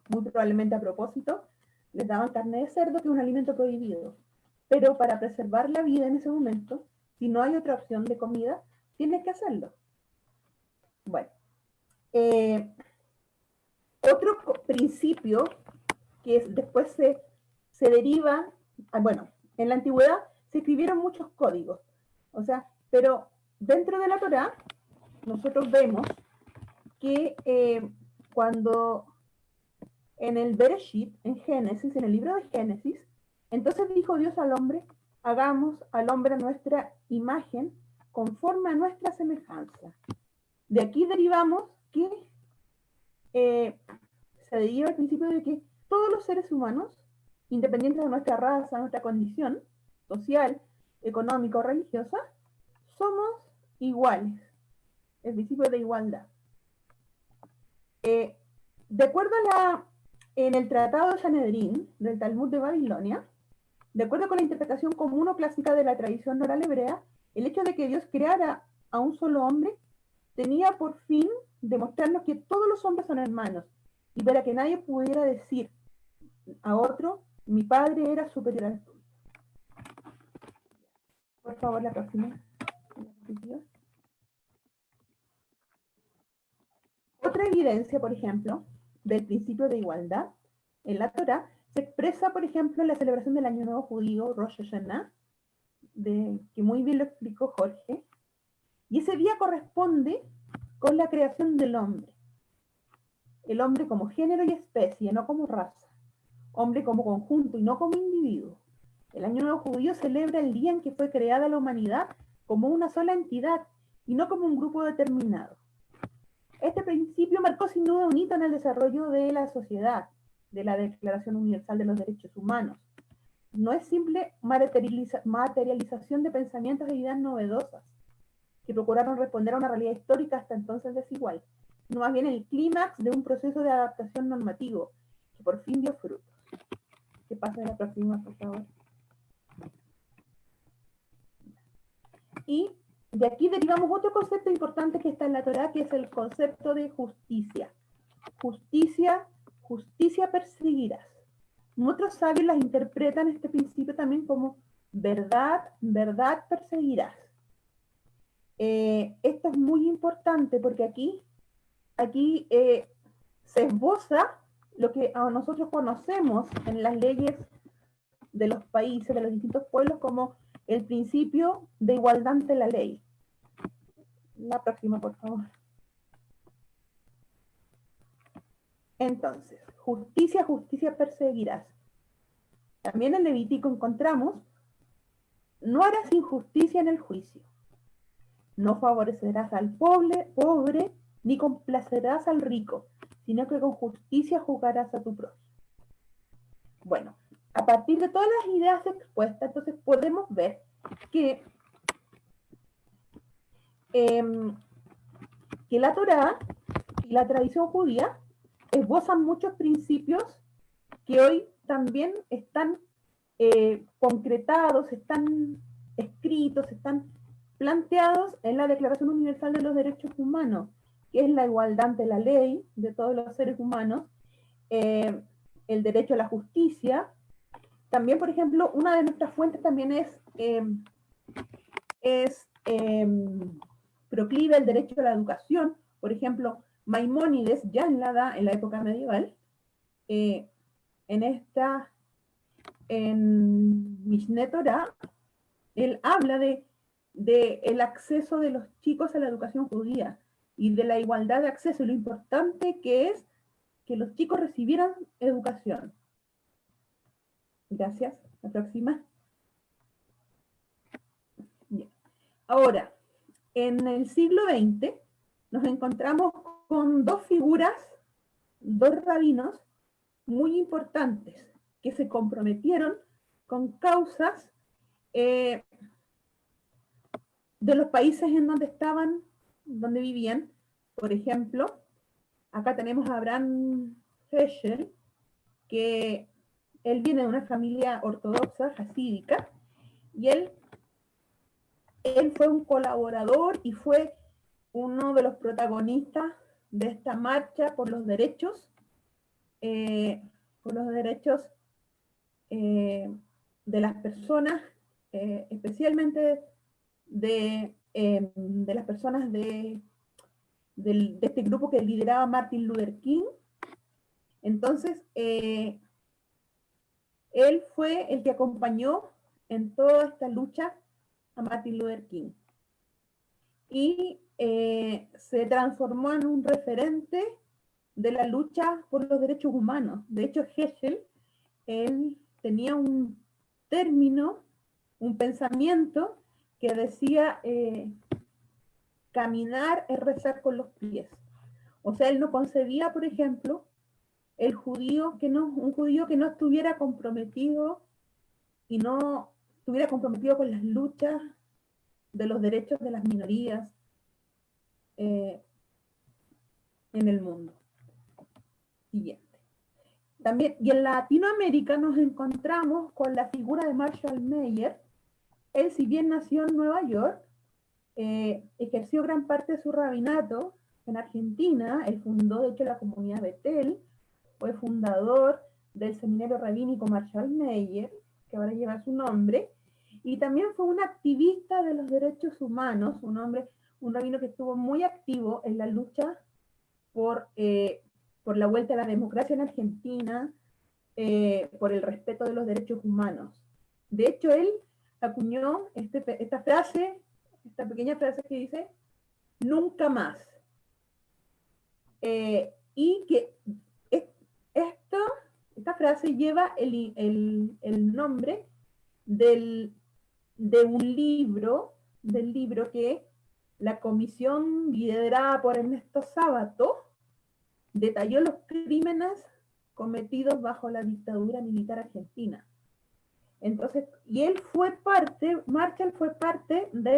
S2: muy probablemente a propósito, les daban carne de cerdo, que es un alimento prohibido. Pero para preservar la vida en ese momento, si no hay otra opción de comida, tienes que hacerlo. Bueno, otro principio que después se deriva, bueno, en la antigüedad se escribieron muchos códigos, o sea, pero dentro de la Torá nosotros vemos que cuando en el Bereshit, en Génesis, en el libro de Génesis, entonces dijo Dios al hombre, hagamos al hombre a nuestra imagen, conforme a nuestra semejanza. De aquí derivamos que se deriva el principio de que todos los seres humanos, independientes de nuestra raza, nuestra condición social, económica o religiosa, somos iguales. El principio de igualdad. De acuerdo en el Tratado de Sanedrín del Talmud de Babilonia, de acuerdo con la interpretación común o clásica de la tradición oral hebrea, el hecho de que Dios creara a un solo hombre tenía por fin demostrarnos que todos los hombres son hermanos, y para que nadie pudiera decir a otro, mi padre era superior al tuyo. Por favor, la próxima. Otra evidencia, por ejemplo, del principio de igualdad en la Torá se expresa, por ejemplo, en la celebración del Año Nuevo Judío, Rosh Hashanah, que muy bien lo explicó Jorge, y ese día corresponde con la creación del hombre. El hombre como género y especie, no como raza. Hombre como conjunto y no como individuo. El Año Nuevo Judío celebra el día en que fue creada la humanidad como una sola entidad y no como un grupo determinado. Este principio marcó sin duda un hito en el desarrollo de la sociedad, de la Declaración Universal de los Derechos Humanos. No es simple materialización de pensamientos e ideas novedosas que procuraron responder a una realidad histórica hasta entonces desigual, sino más bien el clímax de un proceso de adaptación normativo que por fin dio frutos. ¿Qué pasa en la próxima, por favor? Y de aquí derivamos otro concepto importante que está en la Torá, que es el concepto de justicia. Justicia perseguirás. Muchos sabios las interpretan este principio también como verdad perseguirás. Esto es muy importante porque aquí se esboza lo que nosotros conocemos en las leyes de los países, de los distintos pueblos, como el principio de igualdad ante la ley. La próxima, por favor. Entonces, justicia perseguirás. También en Levítico encontramos, no harás injusticia en el juicio. No favorecerás al pobre, ni complacerás al rico, sino que con justicia juzgarás a tu prójimo. Bueno, a partir de todas las ideas expuestas, entonces podemos ver que la Torá y la tradición judía esbozan muchos principios que hoy también están concretados, están escritos, están planteados en la Declaración Universal de los Derechos Humanos, que es la igualdad ante la ley de todos los seres humanos, el derecho a la justicia. También, por ejemplo, una de nuestras fuentes también proclive el derecho a la educación. Por ejemplo, Maimónides, ya en la época medieval, en Mishneh Torah, él habla de el acceso de los chicos a la educación judía y de la igualdad de acceso, y lo importante que es que los chicos recibieran educación. Gracias. La próxima. Bien. Ahora, en el siglo XX nos encontramos con dos figuras, dos rabinos muy importantes que se comprometieron con causas de los países en donde vivían. Por ejemplo, acá tenemos a Abraham Heschel, que él viene de una familia ortodoxa, jasídica, y él fue un colaborador y fue uno de los protagonistas de esta marcha por los derechos, de las personas, especialmente de las personas de este grupo que lideraba Martin Luther King. Entonces, él fue el que acompañó en toda esta lucha a Martin Luther King. Y se transformó en un referente de la lucha por los derechos humanos. De hecho, Heschel, él tenía un término, un pensamiento que decía caminar es rezar con los pies. O sea, él no concebía, por ejemplo, un judío que no estuviera comprometido y no estuviera comprometido con las luchas de los derechos de las minorías en el mundo. Siguiente. También, y en Latinoamérica nos encontramos con la figura de Marshall Mayer. Él, si bien nació en Nueva York, ejerció gran parte de su rabinato en Argentina. Él fundó, de hecho, la comunidad Betel, fue fundador del seminario rabínico Marshall Mayer, que ahora lleva su nombre, y también fue un activista de los derechos humanos, un rabino que estuvo muy activo en la lucha por la vuelta a la democracia en Argentina, por el respeto de los derechos humanos. De hecho, él acuñó esta pequeña frase que dice, nunca más. Y que esta frase lleva el nombre del libro que la comisión liderada por Ernesto Sábato detalló los crímenes cometidos bajo la dictadura militar argentina. Entonces, y Marshall fue parte de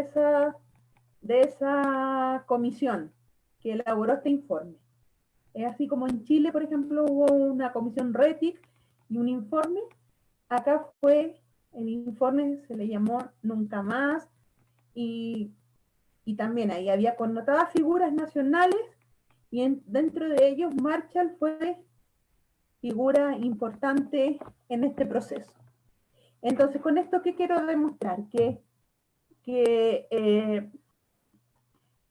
S2: esa comisión que elaboró este informe. Es así como en Chile, por ejemplo, hubo una comisión RETIC y un informe. Acá el informe se le llamó Nunca Más, y también ahí había connotadas figuras nacionales, y dentro de ellos Marshall fue figura importante en este proceso. Entonces, con esto, ¿qué quiero demostrar? Que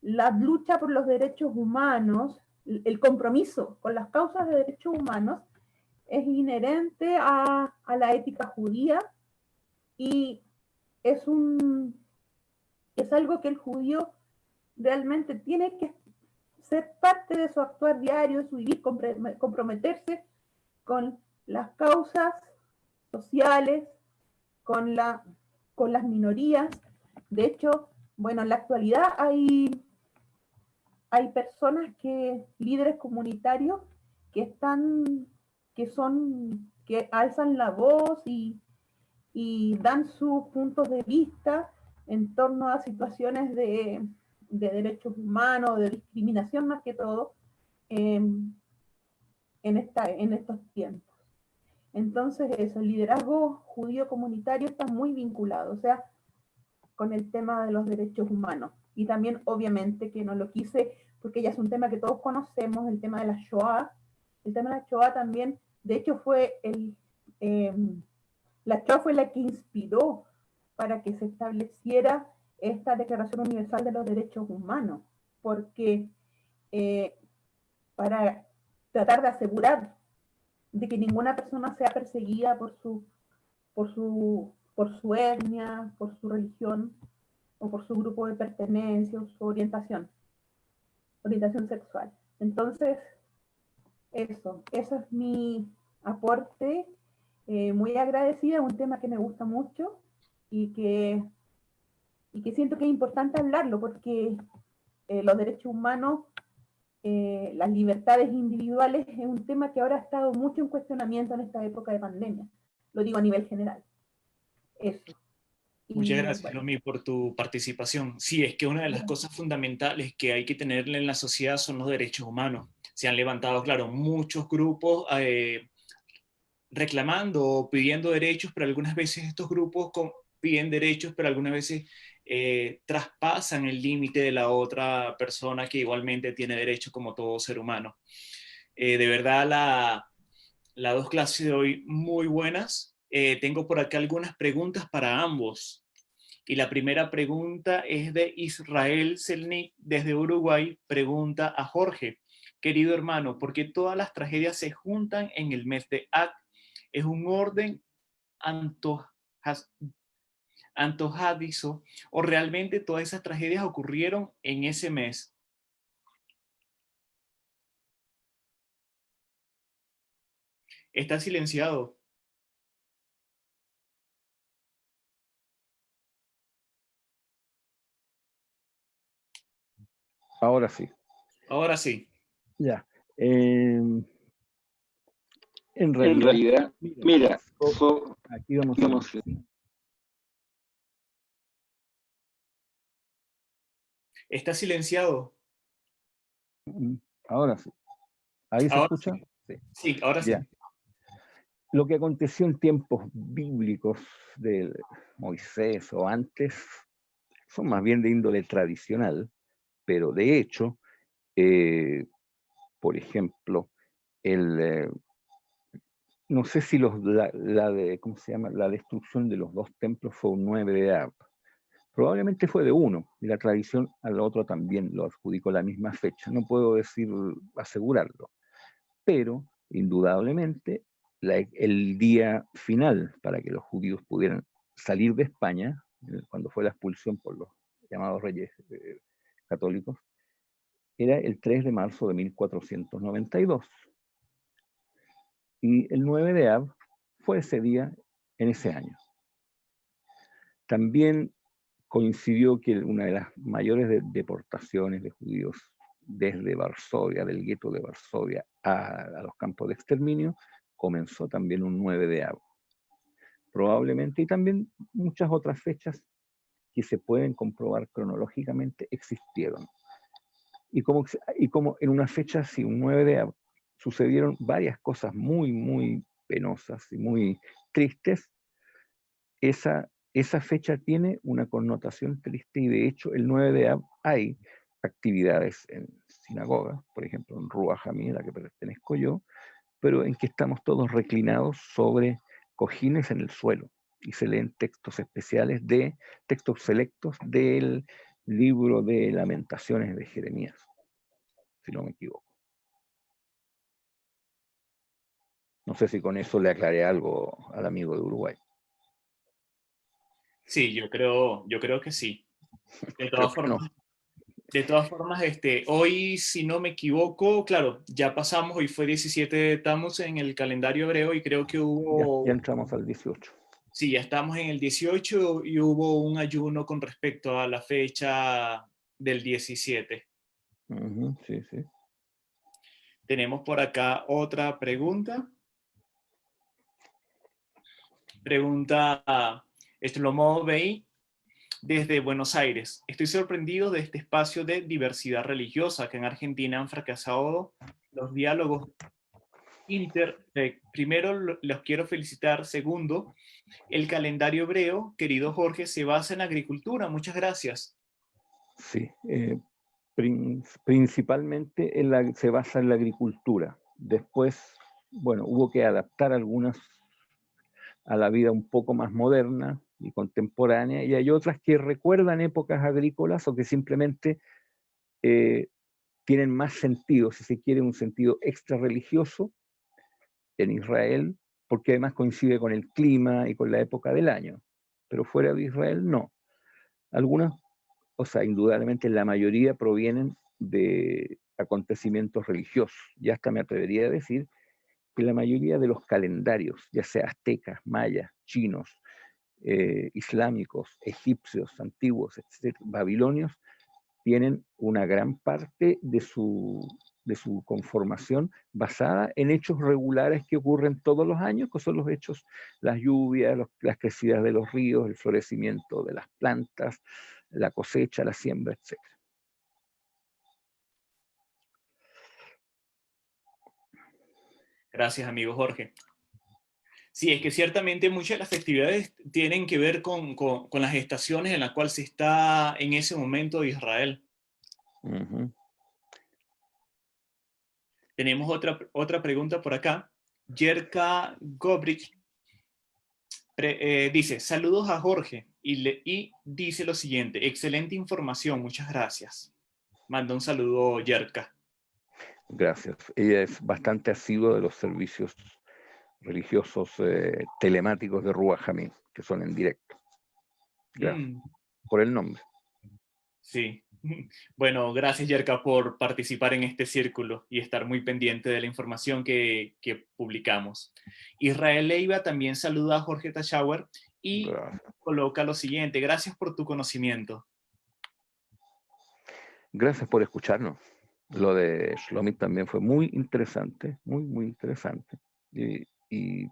S2: la lucha por los derechos humanos, el compromiso con las causas de derechos humanos, es inherente a la ética judía, y es algo que el judío realmente tiene que ser parte de su actuar diario, su vivir, comprometerse con las causas sociales, con las minorías. De hecho, bueno, en la actualidad hay personas líderes comunitarios que alzan la voz y dan sus puntos de vista en torno a situaciones de derechos humanos, de discriminación más que todo, en estos tiempos. Entonces eso, el liderazgo judío comunitario está muy vinculado, o sea, con el tema de los derechos humanos. Y también, obviamente, que no lo quise, porque ya es un tema que todos conocemos, el tema de la Shoah. El tema de la Shoah también, de hecho, la Shoah fue la que inspiró para que se estableciera esta Declaración Universal de los Derechos Humanos, porque para tratar de asegurar de que ninguna persona sea perseguida por su etnia, por su religión, o por su grupo de pertenencia, o su orientación sexual. Entonces, eso es mi aporte. Muy agradecida, es un tema que me gusta mucho y que siento que es importante hablarlo, porque los derechos humanos, las libertades individuales, es un tema que ahora ha estado mucho en cuestionamiento en esta época de pandemia. Lo digo a nivel general. Eso.
S1: Muchas gracias, bueno, Lomi, por tu participación. Sí, es que una de las cosas fundamentales que hay que tenerle en la sociedad son los derechos humanos. Se han levantado, claro, muchos grupos reclamando o pidiendo derechos, pero algunas veces estos grupos piden derechos, pero algunas veces traspasan el límite de la otra persona que igualmente tiene derechos como todo ser humano. De verdad, las dos clases de hoy muy buenas. Tengo por acá algunas preguntas para ambos. Y la primera pregunta es de Israel Selnik desde Uruguay. Pregunta a Jorge: querido hermano, ¿por qué todas las tragedias se juntan en el mes de Ad? ¿Es un orden antojadizo, o realmente todas esas tragedias ocurrieron en ese mes? Está silenciado.
S3: Ahora sí.
S1: Ahora sí.
S3: Ya. En
S4: En
S3: realidad,
S4: realidad,
S3: mira,
S4: mira,
S3: aquí vamos a
S4: digamos,
S1: Está silenciado.
S3: Ahora sí. ¿Ahí se
S1: Ahora
S3: escucha?
S1: sí.
S3: Sí.
S1: Sí, ahora sí.
S3: Ya. Lo que aconteció en tiempos bíblicos de Moisés o antes son más bien de índole tradicional, pero de hecho, por ejemplo, no sé si ¿cómo se llama? La destrucción de los dos templos fue un 9 de Ab. Probablemente fue de uno, y la tradición al otro también lo adjudicó la misma fecha. No puedo asegurarlo, pero indudablemente el día final para que los judíos pudieran salir de España, cuando fue la expulsión por los llamados reyes católicos, era el 3 de marzo de 1492. Y el 9 de Ab fue ese día en ese año. También coincidió que una de las mayores deportaciones de judíos desde Varsovia, del gueto de Varsovia, a los campos de exterminio, comenzó también un 9 de Ab. Probablemente, y también muchas otras fechas que se pueden comprobar cronológicamente existieron. Y como en una fecha así, un 9 de Ab, sucedieron varias cosas muy, muy penosas y muy tristes, esa fecha tiene una connotación triste, y de hecho el 9 de Ab hay actividades en sinagogas, por ejemplo en Ruach HaMí, a la que pertenezco yo, pero en que estamos todos reclinados sobre cojines en el suelo y se leen textos especiales textos selectos del libro de Lamentaciones de Jeremías, si no me equivoco. No sé si con eso le aclaré algo al amigo de Uruguay.
S1: Sí, yo creo que sí. De todas
S3: No.
S1: formas, hoy, si no me equivoco, claro, ya pasamos, hoy fue 17 de Tammuz en el calendario hebreo y creo que
S3: Ya entramos al 18.
S1: Sí, ya estamos en el 18 y hubo un ayuno con respecto a la fecha del 17.
S3: Sí, sí.
S1: Tenemos por acá otra pregunta. Pregunta Shlomo Bey desde Buenos Aires. Estoy sorprendido de este espacio de diversidad religiosa que en Argentina han fracasado los diálogos Primero, los quiero felicitar. Segundo, el calendario hebreo, querido Jorge, se basa en la agricultura. Muchas gracias.
S3: Sí, principalmente se basa en la agricultura. Después, bueno, hubo que adaptar algunas a la vida un poco más moderna y contemporánea, y hay otras que recuerdan épocas agrícolas o que simplemente tienen más sentido, si se quiere, un sentido extra religioso en Israel, porque además coincide con el clima y con la época del año. Pero fuera de Israel, no. Algunas, o sea, indudablemente la mayoría provienen de acontecimientos religiosos. Y hasta me atrevería a decir que la mayoría de los calendarios, ya sea aztecas, mayas, chinos, islámicos, egipcios, antiguos, etc., babilonios, tienen una gran parte de su conformación basada en hechos regulares que ocurren todos los años, que son los hechos, las lluvias, las crecidas de los ríos, el florecimiento de las plantas, la cosecha, la siembra, etc.
S1: Gracias, amigo Jorge. Sí, es que ciertamente muchas de las festividades tienen que ver con las estaciones en las cuales se está en ese momento de Israel. Tenemos otra pregunta por acá. Jerka Gobrich dice, saludos a Jorge, y dice lo siguiente: excelente información, muchas gracias. Manda un saludo, Jerka.
S3: Gracias. Ella es bastante asidua de los servicios religiosos telemáticos de Ruach HaMí, que son en directo. por el nombre.
S1: Sí. Bueno, gracias, Yerka, por participar en este círculo y estar muy pendiente de la información que publicamos. Israel Leiva también saluda a Jorge Tachauer y coloca lo siguiente: gracias por tu conocimiento.
S3: Gracias por escucharnos. Lo de Shlomit también fue muy interesante, muy interesante. Y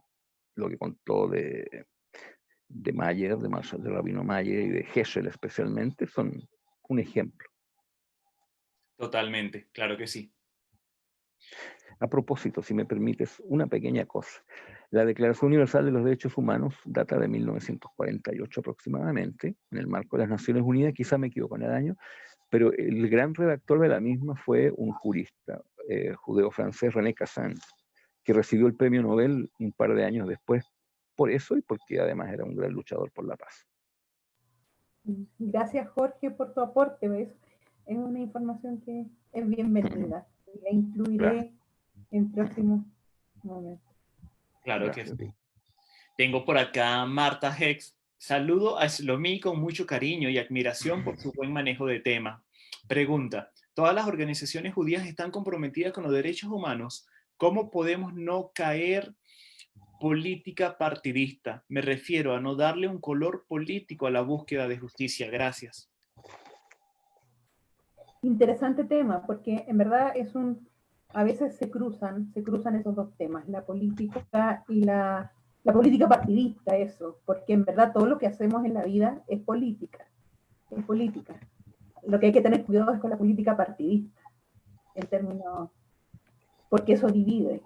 S3: lo que contó de Mayer, de Rabino Mayer y de Heschel especialmente, son un ejemplo.
S1: Totalmente, claro que sí.
S3: A propósito, si me permites, una pequeña cosa. La Declaración Universal de los Derechos Humanos data de 1948 aproximadamente, en el marco de las Naciones Unidas, quizá me equivoco en el año, pero el gran redactor de la misma fue un jurista judeo-francés, René Cassin, que recibió el premio Nobel un par de años después, por eso y porque además era un gran luchador por la paz.
S2: Gracias, Jorge, por tu aporte. ¿Ves? Es una información que es bienvenida. La incluiré en próximos momentos.
S1: Claro que sí. Tengo por acá Marta Hex. Saludo a Shlomi con mucho cariño y admiración por su buen manejo de tema. Pregunta: ¿todas las organizaciones judías están comprometidas con los derechos humanos? ¿Cómo podemos no caer política partidista? Me refiero a no darle un color político a la búsqueda de justicia. Gracias.
S2: Interesante tema, porque en verdad a veces se cruzan esos dos temas, la política y la política partidista, eso, porque en verdad todo lo que hacemos en la vida es política. Lo que hay que tener cuidado es con la política partidista, en términos, porque eso divide.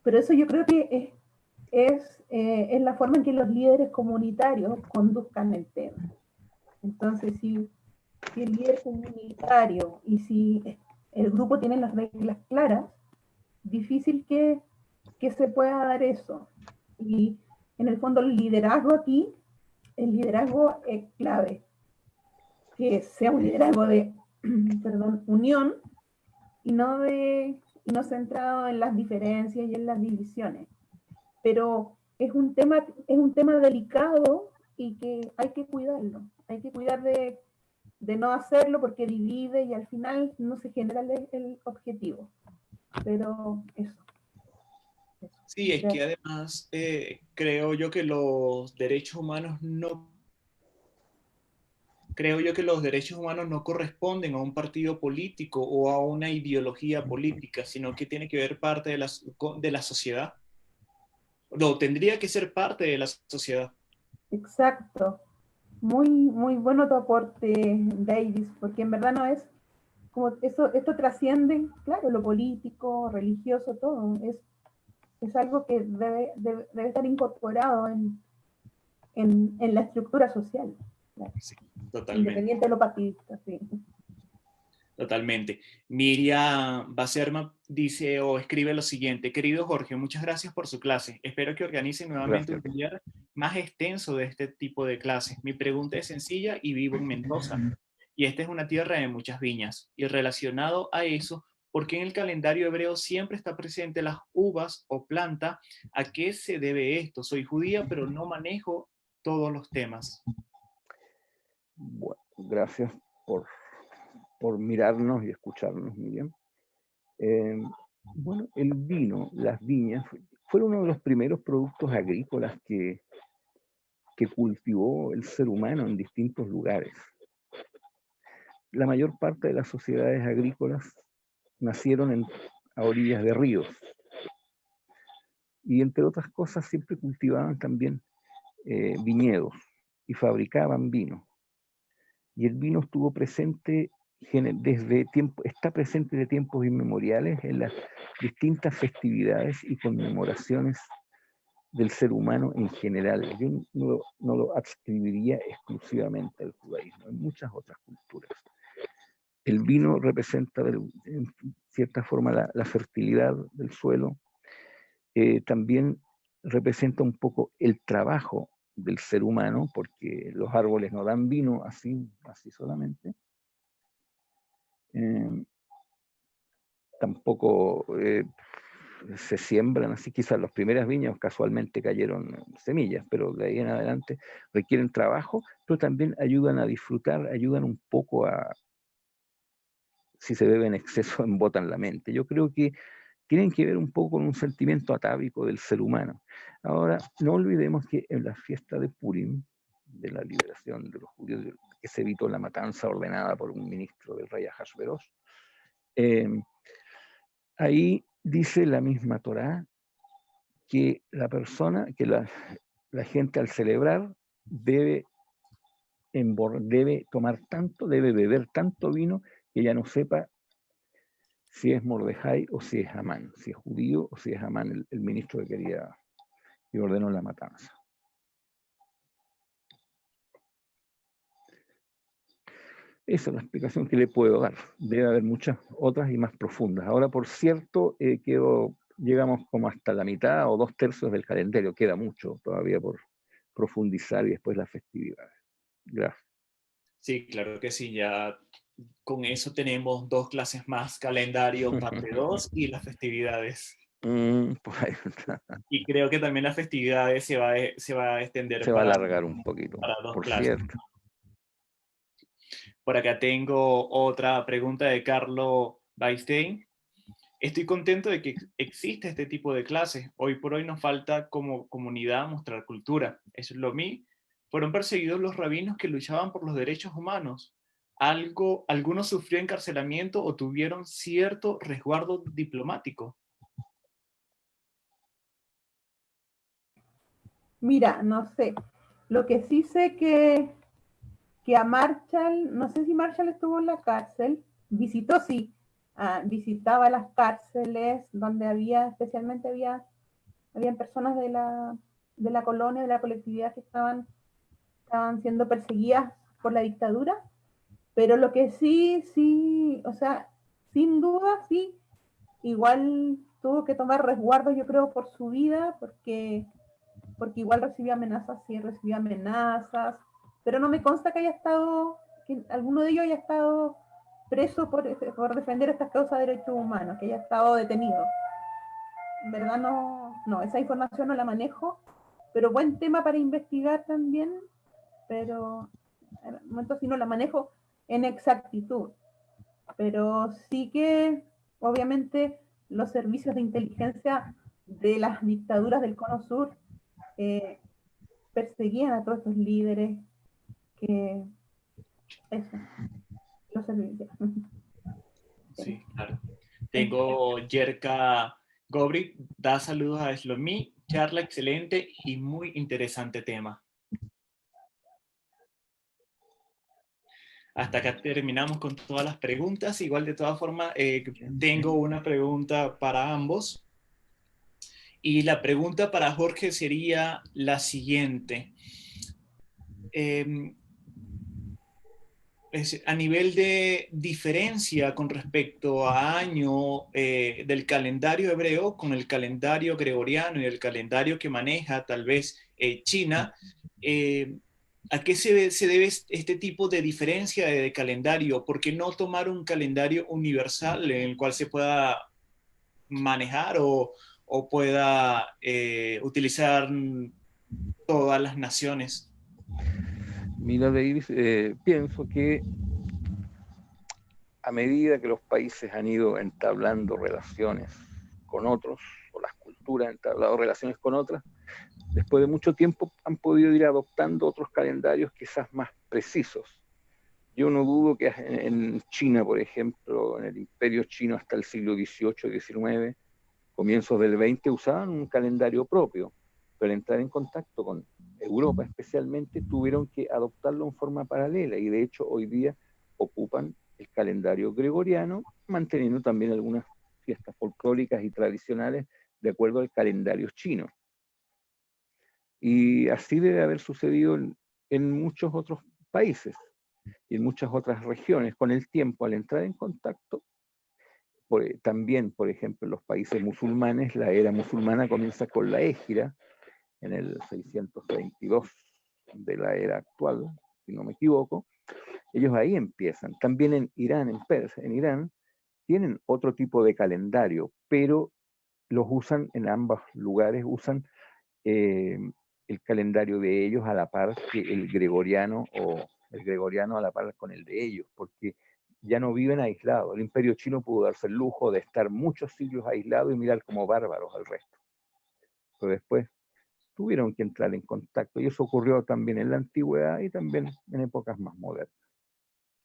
S2: Pero eso yo creo que es la forma en que los líderes comunitarios conduzcan el tema. Entonces, si el líder comunitario y si el grupo tiene las reglas claras, difícil que se pueda dar eso. Y en el fondo el liderazgo es clave, que sea un liderazgo de unión y no centrado en las diferencias y en las divisiones. Pero es un tema delicado y que hay que cuidarlo. Hay que cuidar de no hacerlo porque divide y al final no se genera el objetivo. Pero eso.
S1: Sí, es que además creo yo que los derechos humanos no corresponden a un partido político o a una ideología política, sino que tiene que ver parte de la sociedad. No, tendría que ser parte de la sociedad.
S2: Exacto. Muy bueno tu aporte, Davis, porque en verdad no es como esto trasciende, claro, lo político, religioso, todo. Es algo que debe estar incorporado en la estructura social. Claro.
S1: Sí, totalmente.
S2: Independiente de lo partidista, sí.
S1: Totalmente. Miriam Baserma dice o escribe lo siguiente: querido Jorge, muchas gracias por su clase. Espero que organicen nuevamente un taller más extenso de este tipo de clases. Mi pregunta es sencilla y vivo en Mendoza. Y esta es una tierra de muchas viñas. Y relacionado a eso, ¿por qué en el calendario hebreo siempre está presente las uvas o planta? ¿A qué se debe esto? Soy judía, pero no manejo todos los temas.
S3: Bueno, gracias por mirarnos y escucharnos, Miriam. Bueno, el vino, las viñas, fueron uno de los primeros productos agrícolas que cultivó el ser humano en distintos lugares. La mayor parte de las sociedades agrícolas nacieron a orillas de ríos. Y entre otras cosas siempre cultivaban también viñedos y fabricaban vino. Y el vino estuvo presente está presente de tiempos inmemoriales en las distintas festividades y conmemoraciones del ser humano en general. Yo no lo adscribiría exclusivamente al judaísmo, en muchas otras culturas. El vino representa en cierta forma la fertilidad del suelo, también representa un poco el trabajo del ser humano, porque los árboles no dan vino así solamente. Tampoco se siembran así, quizás las primeras viñas casualmente cayeron semillas, pero de ahí en adelante requieren trabajo, pero también ayudan a disfrutar, ayudan un poco a, si se bebe en exceso, embotan la mente. Yo creo que tienen que ver un poco con un sentimiento atávico del ser humano. Ahora, no olvidemos que en la fiesta de Purim, de la liberación de los judíos, que se evitó la matanza ordenada por un ministro del rey Ahasveros, ahí dice la misma Torá que la persona, que la gente al celebrar debe tomar tanto, debe beber tanto vino que ya no sepa si es Mordejai o si es Amán, si es judío o si es Amán, el ministro que quería y ordenó la matanza. Esa es la explicación que le puedo dar. Debe haber muchas otras y más profundas. Ahora, por cierto, llegamos como hasta la mitad o 2/3 del calendario. Queda mucho todavía por profundizar y después las festividades. Gracias.
S1: Sí, claro que sí. Ya con eso tenemos 2 clases más, calendario parte 2 y las festividades.
S3: Pues ahí
S1: Y creo que también las festividades se va a extender
S3: se va a alargar un poquito,
S1: para 2
S3: por
S1: clases.
S3: cierto.
S1: Por acá tengo otra pregunta de Carlos Beistein. Estoy contento de que existe este tipo de clases. Hoy por hoy nos falta como comunidad mostrar cultura. Eso es lo mío. Fueron perseguidos los rabinos que luchaban por los derechos humanos. Algunos sufrieron encarcelamiento o tuvieron cierto resguardo diplomático.
S2: Mira, no sé. Lo que sí sé que a Marshall, no sé si Marshall estuvo en la cárcel, visitó, sí, visitaba las cárceles donde especialmente habían personas de la colonia, de la colectividad que estaban siendo perseguidas por la dictadura, pero lo que sí, o sea, sin duda, sí, igual tuvo que tomar resguardo, yo creo, por su vida, porque igual recibía amenazas, pero no me consta que alguno de ellos haya estado preso por defender estas causas de derechos humanos, que haya estado detenido. En verdad no, esa información no la manejo, pero buen tema para investigar también, pero en el momento sí no la manejo en exactitud. Pero sí que, obviamente, los servicios de inteligencia de las dictaduras del Cono Sur perseguían a todos estos líderes que eso, los servicios.
S1: Sí, claro. Tengo Yerka Gobrik, da saludos a Shlomi, charla excelente y muy interesante tema. Hasta acá terminamos con todas las preguntas. Igual de todas formas, tengo una pregunta para ambos. Y la pregunta para Jorge sería la siguiente. A nivel de diferencia con respecto a año del calendario hebreo con el calendario gregoriano y el calendario que maneja tal vez China, ¿a qué se debe este tipo de diferencia de calendario? ¿Por qué no tomar un calendario universal en el cual se pueda manejar o pueda utilizar todas las naciones?
S3: Mira, Davis, pienso que a medida que los países han ido entablando relaciones con otros, o las culturas han entablado relaciones con otras, después de mucho tiempo han podido ir adoptando otros calendarios quizás más precisos. Yo no dudo que en China, por ejemplo, en el imperio chino hasta el siglo XVIII, XIX, comienzos del XX, usaban un calendario propio, pero al entrar en contacto con Europa especialmente, tuvieron que adoptarlo en forma paralela y de hecho hoy día ocupan el calendario gregoriano, manteniendo también algunas fiestas folclóricas y tradicionales de acuerdo al calendario chino. Y así debe haber sucedido en muchos otros países y en muchas otras regiones. Con el tiempo, al entrar en contacto, también, por ejemplo, en los países musulmanes, la era musulmana comienza con la Égira, en el 622 de la era actual, si no me equivoco. Ellos ahí empiezan. También en Irán, en Irán, tienen otro tipo de calendario, pero los usan en ambos lugares, usan el calendario de ellos a la par que el gregoriano, o el gregoriano a la par con el de ellos, porque ya no viven aislados. El Imperio Chino pudo darse el lujo de estar muchos siglos aislados y mirar como bárbaros al resto. Pero después tuvieron que entrar en contacto, y eso ocurrió también en la antigüedad y también en épocas más modernas.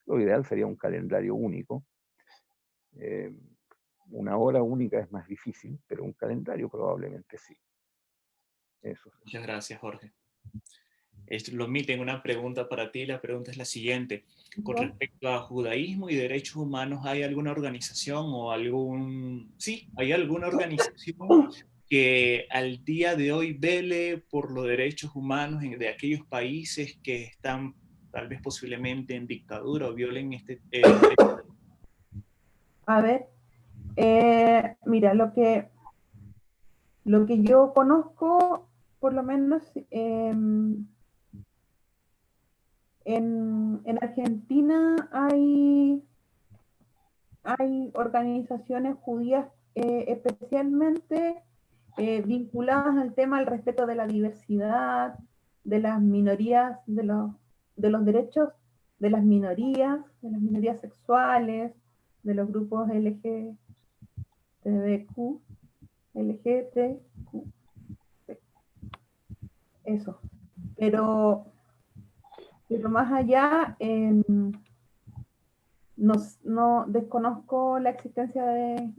S3: Lo ideal sería un calendario único. Una hora única es más difícil, pero un calendario probablemente sí. Eso.
S1: Muchas gracias, Jorge. Lomi, tengo una pregunta para ti. La pregunta es la siguiente. Con respecto a judaísmo y derechos humanos, ¿hay alguna organización o hay alguna organización que al día de hoy vele por los derechos humanos de aquellos países que están tal vez posiblemente en dictadura o violen
S2: A ver, mira, lo que yo conozco, por lo menos en Argentina hay organizaciones judías especialmente vinculadas al tema del respeto de la diversidad, de las minorías, de los derechos de las minorías sexuales, de los grupos LGTQ, eso. Pero más allá, no desconozco la existencia de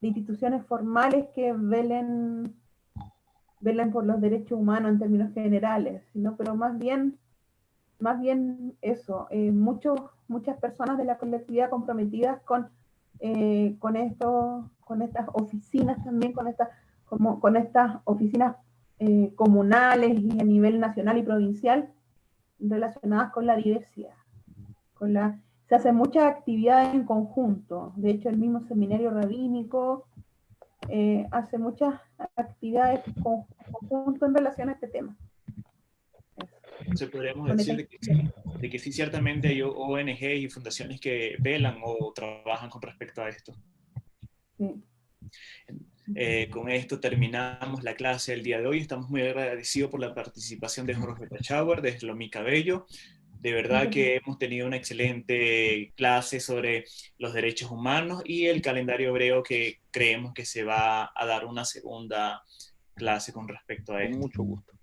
S2: instituciones formales que velen por los derechos humanos en términos generales, ¿no? Pero más bien eso, muchas personas de la colectividad comprometidas con estas oficinas también, con estas oficinas comunales y a nivel nacional y provincial relacionadas con la diversidad. Se hacen muchas actividades en conjunto. De hecho, el mismo seminario rabínico hace muchas actividades en conjunto en relación a este tema.
S1: Entonces podríamos decir de que sí, ciertamente hay ONG y fundaciones que velan o trabajan con respecto a esto.
S2: Sí.
S1: Con esto terminamos la clase del día de hoy. Estamos muy agradecidos por la participación de Jorge Tachauer, de Shlomi Cabello. De verdad que hemos tenido una excelente clase sobre los derechos humanos y el calendario hebreo, que creemos que se va a dar una segunda clase con respecto a esto.
S3: Con mucho gusto.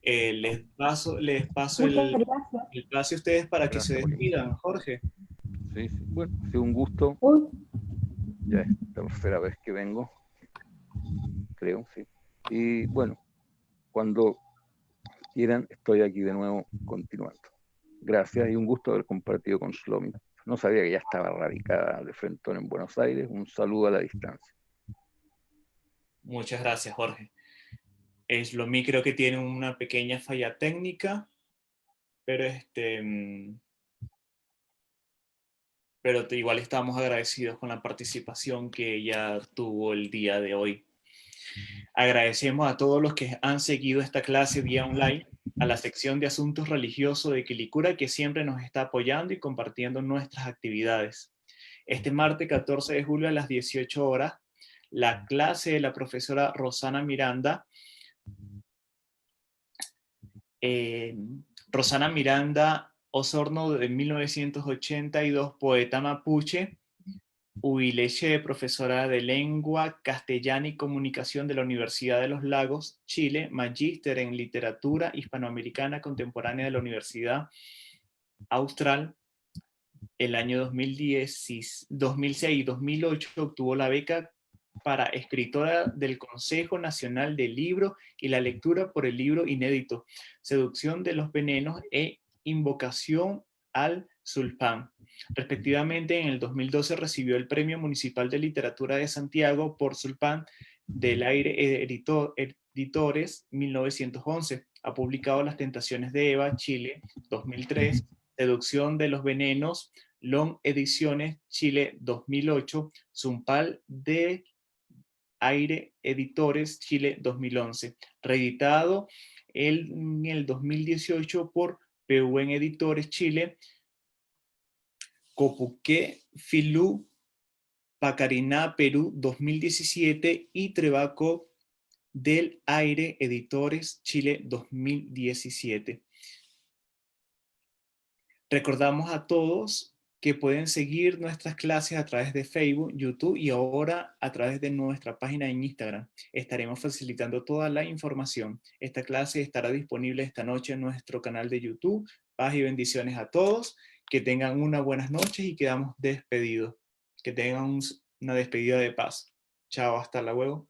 S1: Les paso el espacio a ustedes para que se despidan, Jorge.
S3: Sí, bueno, ha sido un gusto. Ya es la tercera vez que vengo, creo, sí. Y bueno, cuando quieran, estoy aquí de nuevo continuando. Gracias y un gusto haber compartido con Shlomi. No sabía que ya estaba radicada de frente en Buenos Aires. Un saludo a la distancia.
S1: Muchas gracias, Jorge. Shlomi creo que tiene una pequeña falla técnica, pero igual estamos agradecidos con la participación que ella tuvo el día de hoy. Agradecemos a todos los que han seguido esta clase vía online, a la sección de Asuntos Religiosos de Quilicura, que siempre nos está apoyando y compartiendo nuestras actividades. Este martes 14 de julio a las 18 horas, la clase de la profesora Rosana Miranda, Osorno, de 1982, poeta mapuche, Huileche, profesora de Lengua Castellana y Comunicación de la Universidad de los Lagos, Chile, magíster en Literatura Hispanoamericana Contemporánea de la Universidad Austral. El año 2006 y 2008 obtuvo la beca para escritora del Consejo Nacional del Libro y la Lectura por el libro inédito Seducción de los Venenos e Invocación al Sulpán. Respectivamente, en el 2012 recibió el Premio Municipal de Literatura de Santiago por Sulpán del Aire Editores 1911. Ha publicado Las Tentaciones de Eva, Chile, 2003, Seducción de los Venenos, Long Ediciones, Chile, 2008, Zumpal de Aire Editores, Chile, 2011. Reeditado en el 2018 por Pehuen Editores, Chile, Copuqué Filú Pacariná Perú 2017 y Trebaco del Aire Editores Chile 2017. Recordamos a todos que pueden seguir nuestras clases a través de Facebook, YouTube y ahora a través de nuestra página en Instagram. Estaremos facilitando toda la información. Esta clase estará disponible esta noche en nuestro canal de YouTube. Paz y bendiciones a todos. Que tengan unas buenas noches y quedamos despedidos. Que tengan una despedida de paz. Chao, hasta luego.